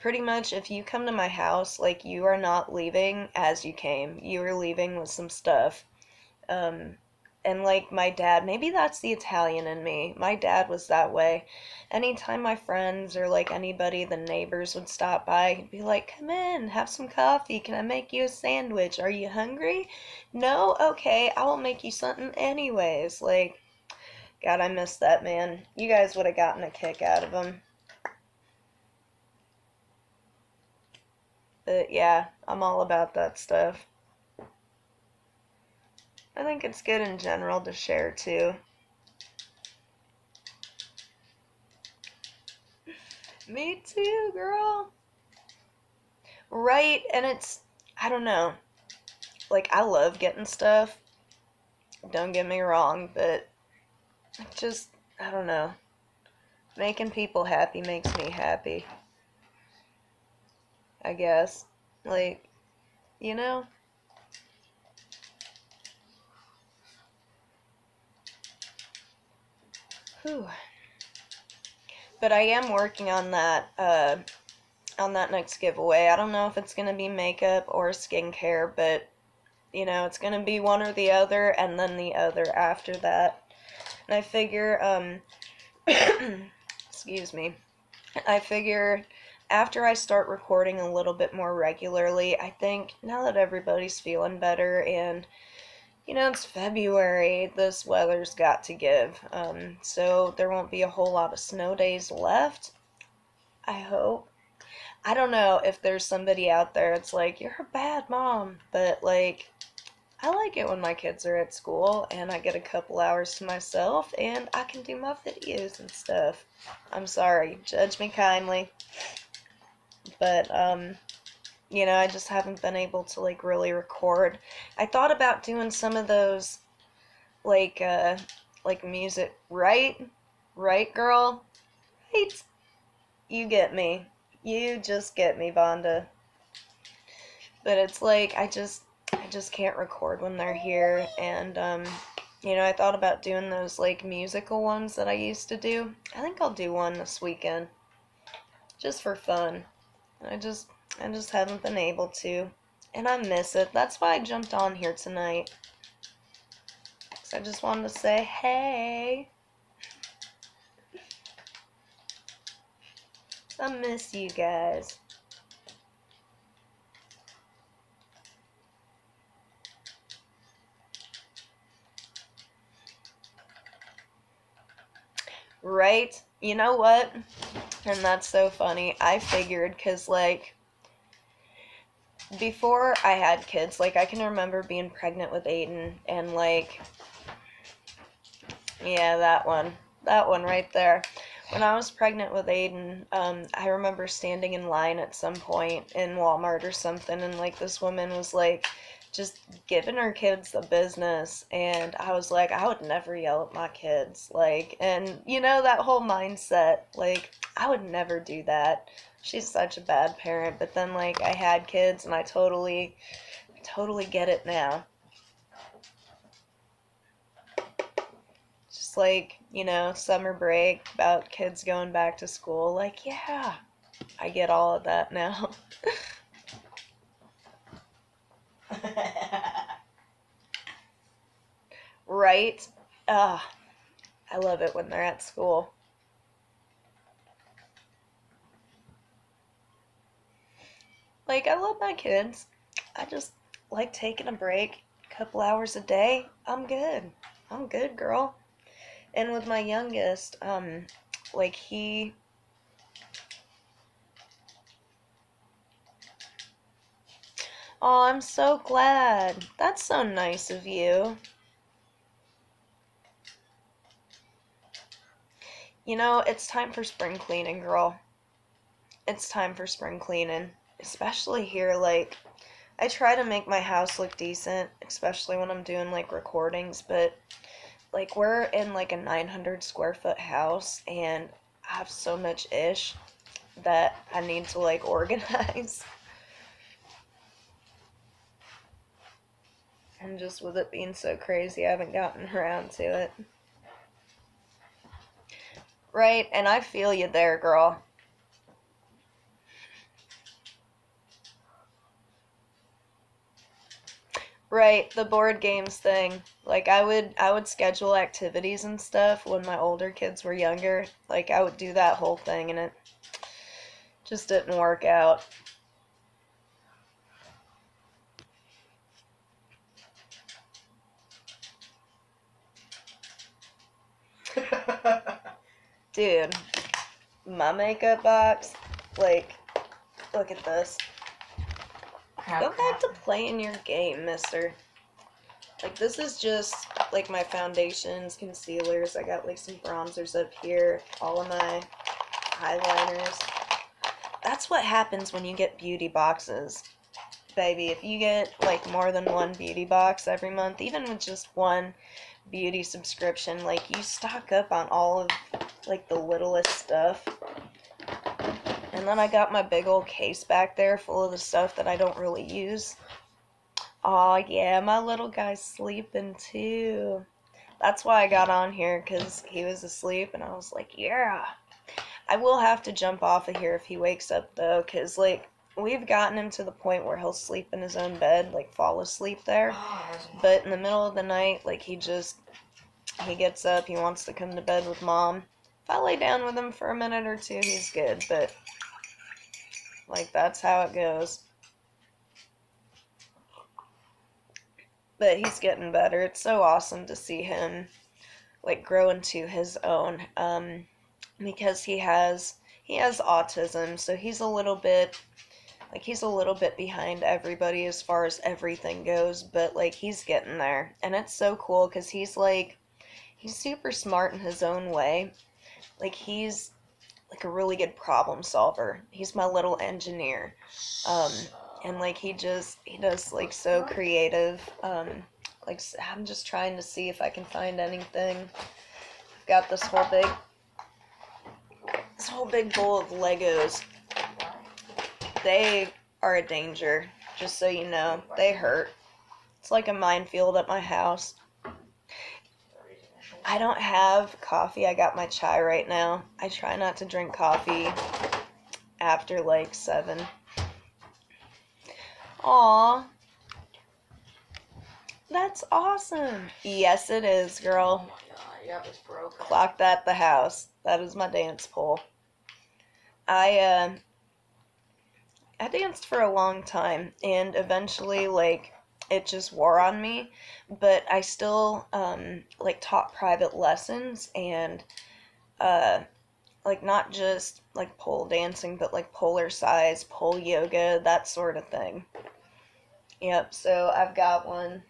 Pretty much, if you come to my house, like, you are not leaving as you came. You are leaving with some stuff. Um, and like my dad, maybe that's the Italian in me. My dad was that way. Anytime my friends or like anybody, the neighbors would stop by, he'd be like, "Come in, have some coffee. Can I make you a sandwich? Are you hungry? No? Okay, I will make you something anyways." Like, God, I miss that man. You guys would have gotten a kick out of him. But yeah, I'm all about that stuff. I think it's good in general to share too. Me too, girl. Right, and I don't know. Like, I love getting stuff. Don't get me wrong, but just, I don't know. Making people happy makes me happy, I guess. Like, you know? Whew. But I am working on that on that next giveaway. I don't know if it's gonna be makeup or skincare, but you know, it's gonna be one or the other, and then the other after that. And I figure, excuse me, I figure after I start recording a little bit more regularly, I think now that everybody's feeling better and you know, it's February, this weather's got to give. So there won't be a whole lot of snow days left, I hope. I don't know if there's somebody out there it's like, you're a bad mom, but like, I like it when my kids are at school and I get a couple hours to myself and I can do my videos and stuff. I'm sorry, judge me kindly, but you know, I just haven't been able to like really record. I thought about doing some of those like music, right? Right, girl? Right? You get me. You just get me, Vonda. But it's like I just can't record when they're here and you know, I thought about doing those like musical ones that I used to do. I think I'll do one this weekend just for fun. I just haven't been able to. And I miss it. That's why I jumped on here tonight. 'Cause I just wanted to say, hey, I miss you guys. Right? You know what? And that's so funny. I figured, because, like, before I had kids, like, I can remember being pregnant with Aiden, and, like, yeah, that one. That one right there. When I was pregnant with Aiden, I remember standing in line at some point in Walmart or something, and, like, this woman was, like, just giving her kids the business, and I was like, I would never yell at my kids, like, and you know, that whole mindset, like, I would never do that. She's such a bad parent, but then, like, I had kids, and I totally get it now. Just like, you know, summer break, about kids going back to school, like, yeah, I get all of that now. Right? Ah, I love it when they're at school. Like, I love my kids. I just like taking a break, a couple hours a day. I'm good. I'm good, girl. And with my youngest, like oh, I'm so glad. That's so nice of you. You know, it's time for spring cleaning, girl. It's time for spring cleaning. Especially here, like, I try to make my house look decent, especially when I'm doing, like, recordings, but like we're in like a 900 square foot house and I have so much ish that I need to like organize. And just with it being so crazy, I haven't gotten around to it. Right, and I feel you there, girl. Right, the board games thing. Like I would schedule activities and stuff when my older kids were younger. Like I would do that whole thing and it just didn't work out. Dude, my makeup box, like, look at this. Go back to playing your game, mister. Like, this is just, like, my foundations, concealers. I got, like, some bronzers up here. All of my eyeliners. That's what happens when you get beauty boxes. Baby, if you get, like, more than one beauty box every month, even with just one beauty subscription, like, you stock up on all of, like, the littlest stuff. And then I got my big old case back there full of the stuff that I don't really use. Aw, yeah, my little guy's sleeping too. That's why I got on here, because he was asleep, and I was like, yeah, I will have to jump off of here if he wakes up, though, because, like, we've gotten him to the point where he'll sleep in his own bed, like, fall asleep there. But in the middle of the night, like, he gets up, he wants to come to bed with Mom. If I lay down with him for a minute or two, he's good, but, like, that's how it goes. But he's getting better. It's so awesome to see him, like, grow into his own, because he has autism, so he's a little bit behind everybody as far as everything goes, but, like, he's getting there. And it's so cool because he's super smart in his own way. Like, he's like a really good problem solver. He's my little engineer. And, like, he does, like, so creative. Like, I'm just trying to see if I can find anything. I've got this whole big bowl of Legos. They are a danger, just so you know. They hurt. It's like a minefield at my house. I don't have coffee. I got my chai right now. I try not to drink coffee after, like, 7. Aw. That's awesome. Yes, it is, girl. Oh my god, yeah, it's broken. Clocked at the house. That is my dance pole. I danced for a long time, and eventually, like, it just wore on me, but I still, like, taught private lessons, and, like, not just, like, pole dancing, but, like, polar size, pole yoga, that sort of thing. Yep, so I've got one.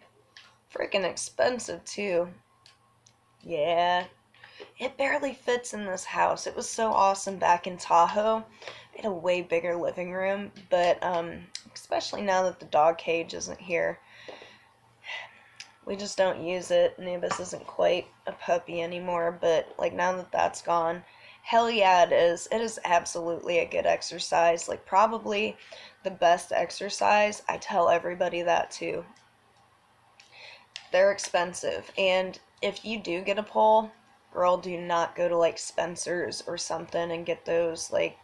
Freaking expensive, too. Yeah. It barely fits in this house. It was so awesome back in Tahoe. I had a way bigger living room, but especially now that the dog cage isn't here, we just don't use it. Nubis isn't quite a puppy anymore, but, like, now that that's gone, hell yeah, it is. It is absolutely a good exercise. Like, probably the best exercise. I tell everybody that too. They're expensive, and if you do get a pole, girl, do not go to, like, Spencer's or something and get those, like,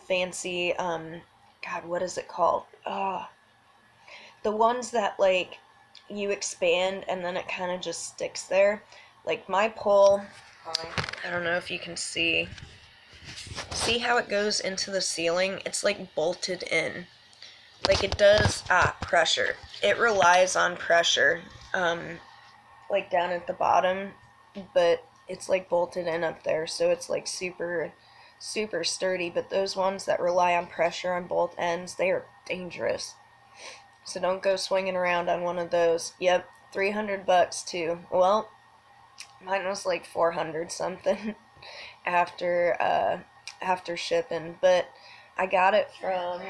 fancy, God, what is it called? The ones that, like, you expand and then it kind of just sticks there. Like, my pole, I don't know if you can see how it goes into the ceiling? It's, like, bolted in. Like, it does, pressure. It relies on pressure, like, down at the bottom, but it's, like, bolted in up there, so it's, like, super sturdy. But those ones that rely on pressure on both ends, they are dangerous. So don't go swinging around on one of those. Yep, $300 too. Well, mine was like 400 something after shipping, but I got it from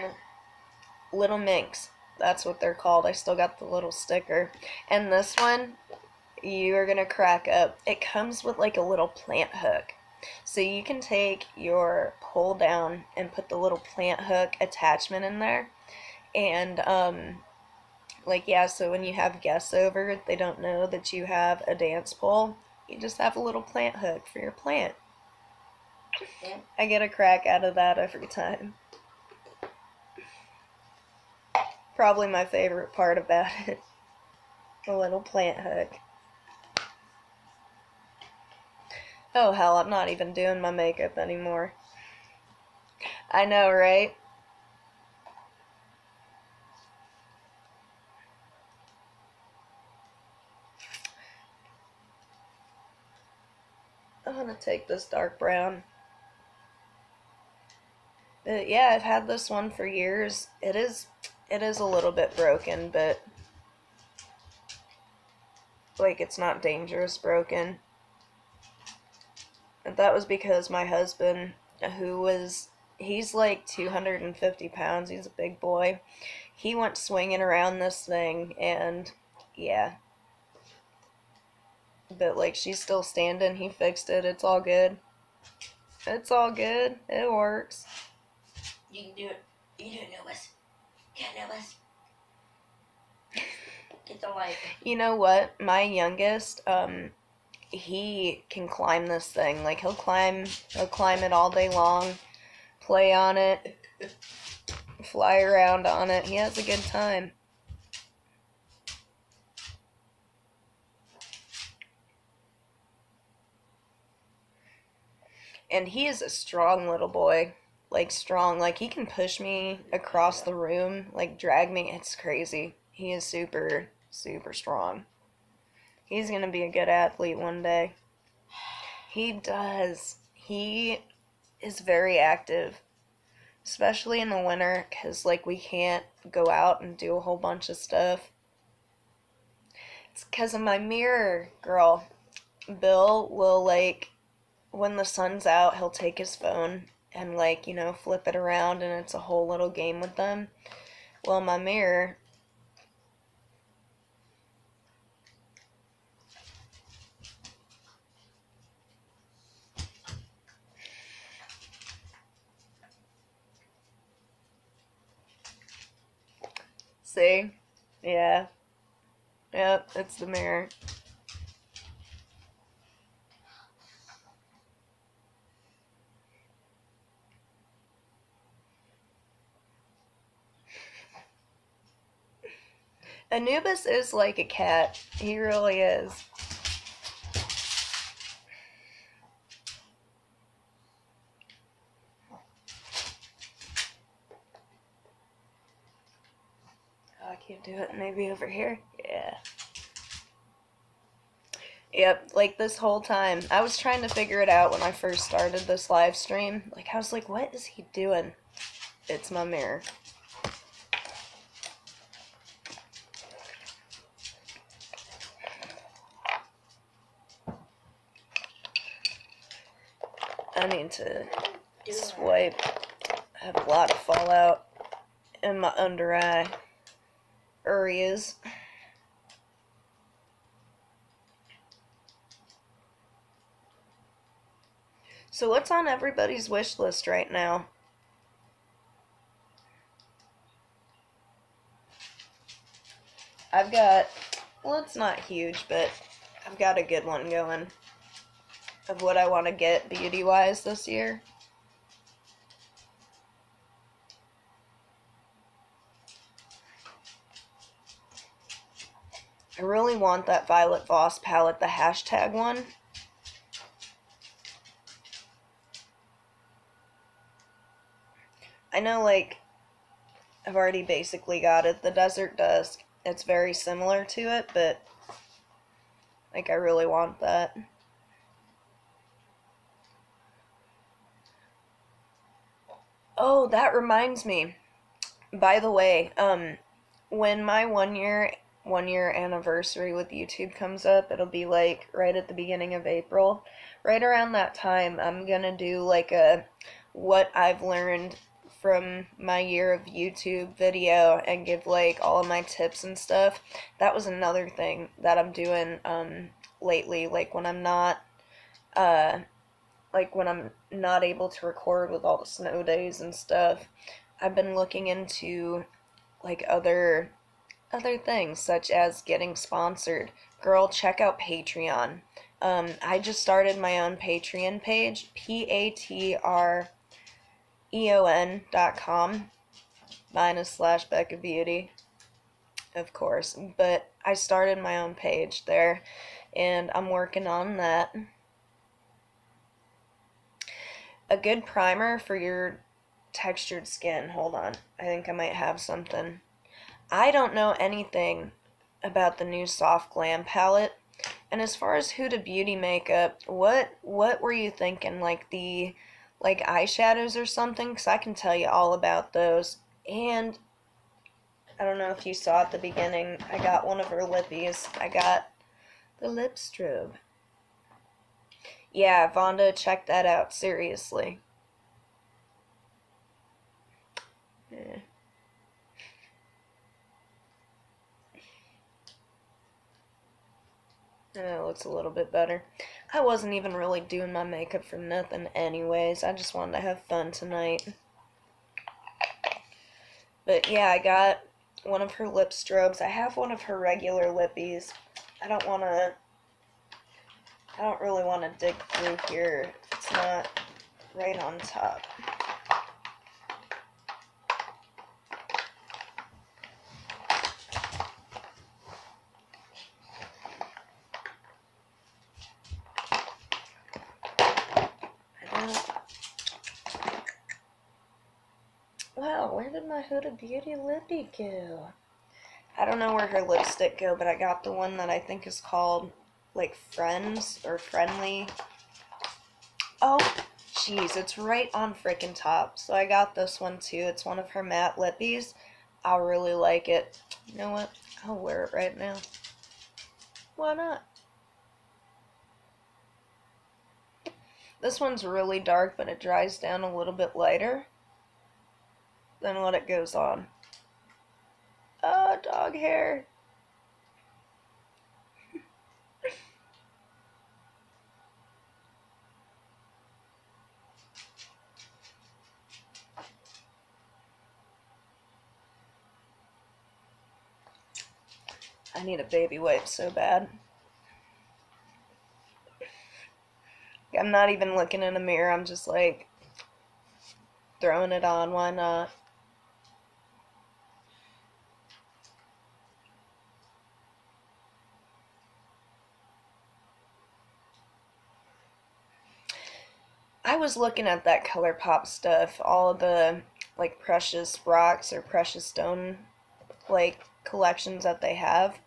Little Minx. That's what they're called. I still got the little sticker. And this one, you are gonna crack up. It comes with, like, a little plant hook. So you can take your pole down and put the little plant hook attachment in there. And, like, yeah, so when you have guests over, they don't know that you have a dance pole. You just have a little plant hook for your plant. I get a crack out of that every time. Probably my favorite part about it. The little plant hook. Oh, hell, I'm not even doing my makeup anymore. I know, right? I'm gonna take this dark brown. But yeah, I've had this one for years. It is a little bit broken, but, like, it's not dangerous broken. And that was because my husband, he's like 250 pounds, he's a big boy. He went swinging around this thing, and yeah. But, like, she's still standing. He fixed it. It's all good. It's all good. It works. You can do it. You can do it, Nubis. Get Nubis. Get the light. You know what? My youngest, he can climb this thing. Like he'll climb it all day long, play on it, fly around on it. He has a good time. And he is a strong little boy. Like strong. Like he can push me across the room, like drag me. It's crazy. He is super, super strong. He's gonna be a good athlete one day. He does. He is very active, especially in the winter, because, like, we can't go out and do a whole bunch of stuff. It's because of my mirror, girl. Bill will, like, when the sun's out, he'll take his phone and, like, flip it around, and it's a whole little game with them. Well, my mirror. See? Yeah. Yep, it's the mirror. Anubis is like a cat. He really is. Oh, I can't do it. Maybe over here? Yeah. Yep, like this whole time. I was trying to figure it out when I first started this live stream. Like, I was like, what is he doing? It's my mirror. I need to swipe. I have a lot of fallout in my under eye areas. So what's on everybody's wish list right now? I've got, well, it's not huge, but I've got a good one going of what I want to get beauty-wise this year. I really want that Violet Voss palette, the hashtag one. I know, like, I've already basically got it. The Desert Dusk. It's very similar to it, but, like, I really want that. Oh, that reminds me. By the way, when my one year anniversary with YouTube comes up, it'll be like right at the beginning of April. Right around that time, I'm gonna do like a what I've learned from my year of YouTube video and give like all of my tips and stuff. That was another thing that I'm doing lately, uh like when I'm not able to record with all the snow days and stuff. I've been looking into like other things such as getting sponsored. Girl, check out Patreon. I just started my own Patreon page, patreon.com /Becca Beauty, of course. But I started my own page there, and I'm working on that. A good primer for your textured skin. Hold on. I think I might have something. I don't know anything about the new Soft Glam palette. And as far as Huda Beauty makeup, what were you thinking? Like the eyeshadows or something? Because I can tell you all about those. And I don't know if you saw at the beginning, I got one of her lippies. I got the lip strobe. Yeah, Vonda, check that out. Seriously. Yeah. It looks a little bit better. I wasn't even really doing my makeup for nothing anyways. I just wanted to have fun tonight. But yeah, I got one of her lip strobes. I have one of her regular lippies. I don't want to I don't really want to dig through here if it's not right on top. Wow, where did my Huda Beauty lippy go? I don't know where her lipstick go, but I got the one that I think is called, like, Friends or Friendly. Oh, jeez, it's right on frickin' top. So I got this one too. It's one of her matte lippies. I really like it. You know what? I'll wear it right now. Why not? This one's really dark, but it dries down a little bit lighter than what it goes on. Oh, dog hair. I need a baby wipe so bad. I'm not even looking in a mirror. I'm just like throwing it on. Why not? I was looking at that ColourPop stuff, all of the like precious rocks or precious stone like collections that they have.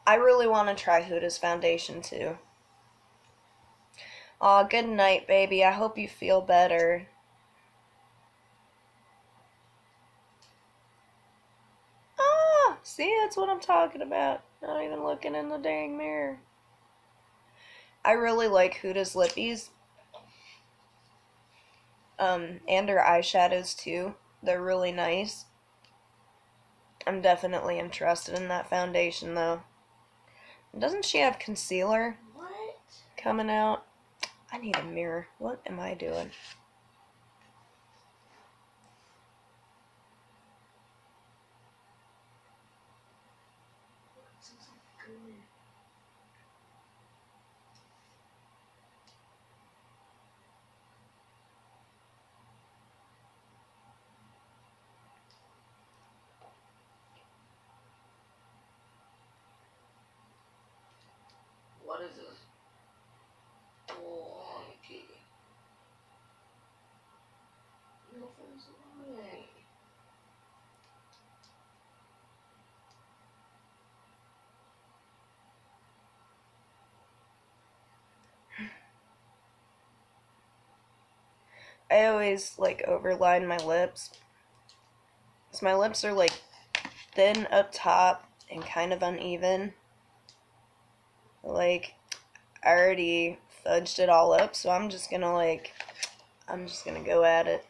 I really want to try Huda's foundation too. Aw, good night, baby. I hope you feel better. Ah, see, that's what I'm talking about. Not even looking in the dang mirror. I really like Huda's lippies. And her eyeshadows too. They're really nice. I'm definitely interested in that foundation though. Doesn't she have concealer What? coming out? I need a mirror. What am I doing? What is this? Oh, okay. Nothing's lying. I always like overline my lips. So my lips are like thin up top and kind of uneven. Like I already fudged it all up, so I'm just gonna go at it.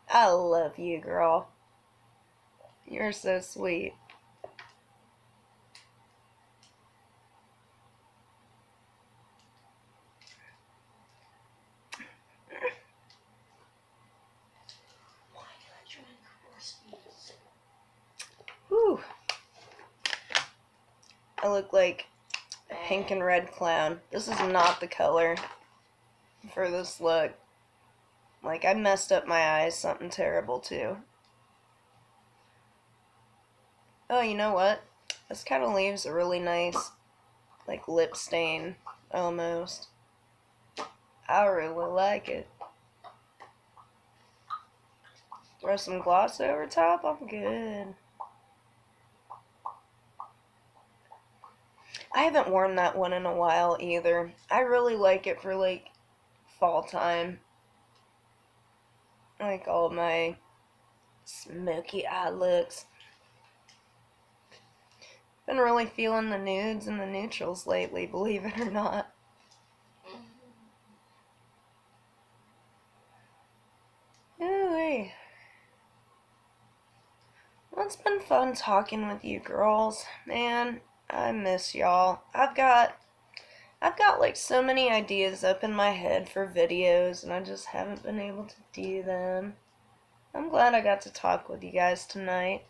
I love you, girl. You're so sweet. Why did I drink recipes? Whew. I look like a pink and red clown. This is not the color for this look. Like, I messed up my eyes something terrible, too. Oh, you know what? This kind of leaves a really nice, like, lip stain, almost. I really like it. Throw some gloss over top, I'm good. I haven't worn that one in a while, either. I really like it for, like, fall time. Like, all my smoky eye looks. Been really feeling the nudes and the neutrals lately, believe it or not. Ooh-wee. Well, it's been fun talking with you girls. Man, I miss y'all. I've got I've got like so many ideas up in my head for videos and I just haven't been able to do them. I'm glad I got to talk with you guys tonight.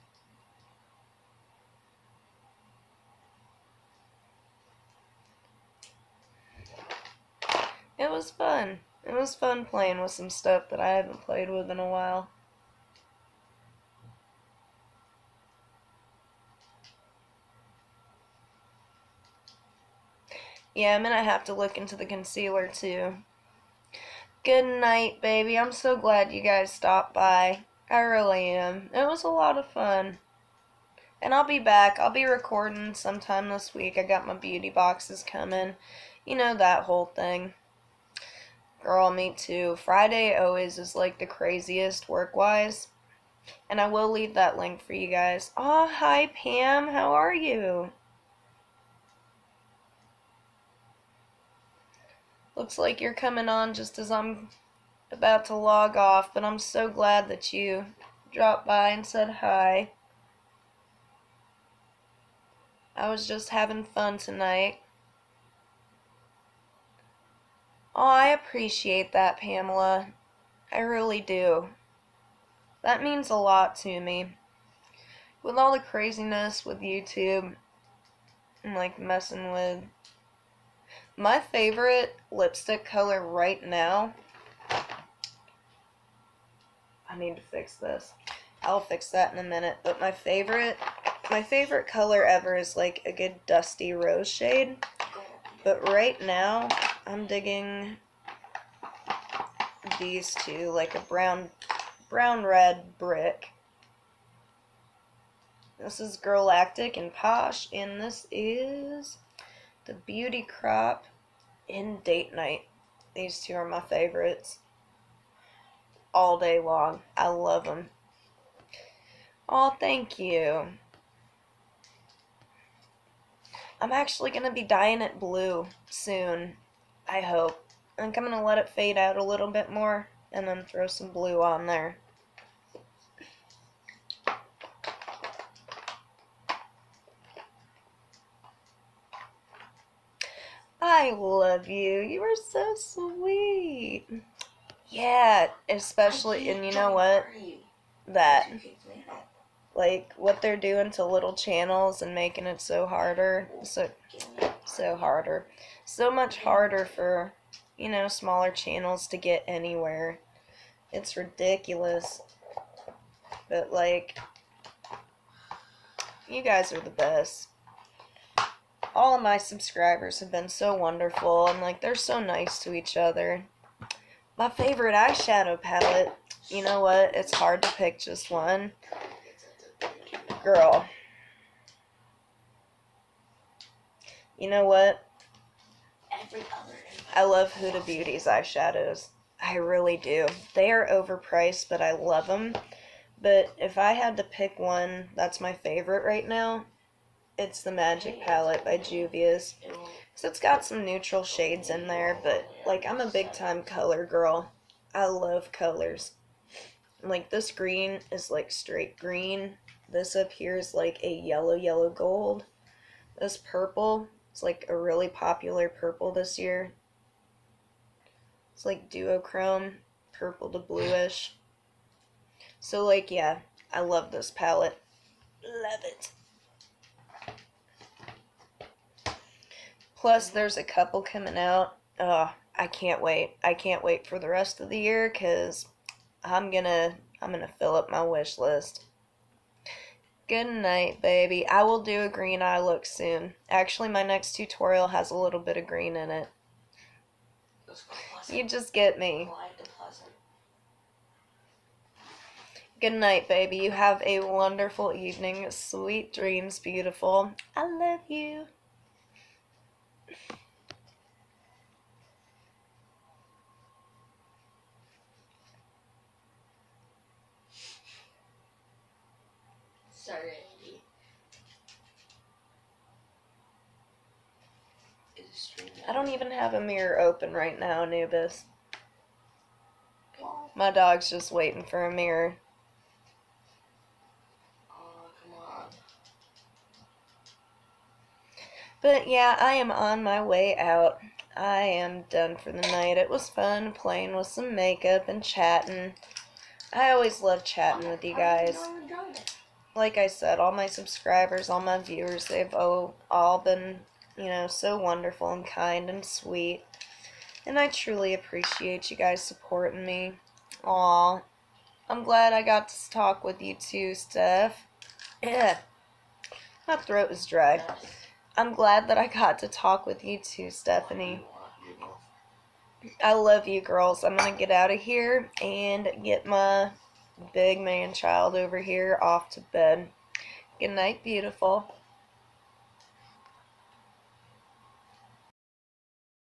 It was fun. It was fun playing with some stuff that I haven't played with in a while. Yeah, I'm gonna have to look into the concealer too. Good night, baby. I'm so glad you guys stopped by. I really am. It was a lot of fun. And I'll be back. I'll be recording sometime this week. I got my beauty boxes coming. You know, that whole thing. Girl, me too. Friday always is like the craziest work-wise. And I will leave that link for you guys. Oh, hi Pam. How are you? Looks like you're coming on just as I'm about to log off, but I'm so glad that you dropped by and said hi. I was just having fun tonight. Oh, I appreciate that, Pamela. I really do. That means a lot to me. With all the craziness with YouTube and like messing with my favorite lipstick color right now. I need to fix this. I'll fix that in a minute. But my favorite color ever is like a good dusty rose shade. But right now, I'm digging these two, like a brown-red brick. This is Girlactic and Posh, and this is the Beauty Crop in Date Night. These two are my favorites. All day long. I love them. Oh, thank you. I'm actually going to be dyeing it blue soon, I hope. I think I'm going to let it fade out a little bit more and then throw some blue on there. I love you. You are so sweet. Yeah, especially, and you know what? That, like, what they're doing to little channels and making it so much harder for, you know, smaller channels to get anywhere. It's ridiculous. But, like, you guys are the best. All of my subscribers have been so wonderful, and, like, they're so nice to each other. My favorite eyeshadow palette, you know what? It's hard to pick just one. Girl. You know what? I love Huda Beauty's eyeshadows. I really do. They are overpriced, but I love them. But if I had to pick one that's my favorite right now, it's the Magic Palette by Juvia's. So it's got some neutral shades in there, but like I'm a big time color girl. I love colors. Like this green is like straight green. This up here is like a yellow gold. This purple is like a really popular purple this year. It's like duochrome, purple to bluish. So like yeah, I love this palette. Love it. Plus, there's a couple coming out. I can't wait. I can't wait for the rest of the year because I'm gonna fill up my wish list. Good night, baby. I will do a green eye look soon. Actually, my next tutorial has a little bit of green in it. You just get me. Good night, baby. You have a wonderful evening. Sweet dreams, beautiful. I love you. Sorry, Andy. I don't even have a mirror open right now, Anubis. My dog's just waiting for a mirror. Oh, come on. But yeah, I am on my way out. I am done for the night. It was fun playing with some makeup and chatting. I always love chatting with you guys. Like I said, all my subscribers, all my viewers, they've all been, so wonderful and kind and sweet. And I truly appreciate you guys supporting me. Aw, I'm glad I got to talk with you too, Steph. Yeah, my throat is dry. I'm glad that I got to talk with you too, Stephanie. I love you girls. I'm gonna get out of here and get my big man child over here off to bed. Good night, beautiful.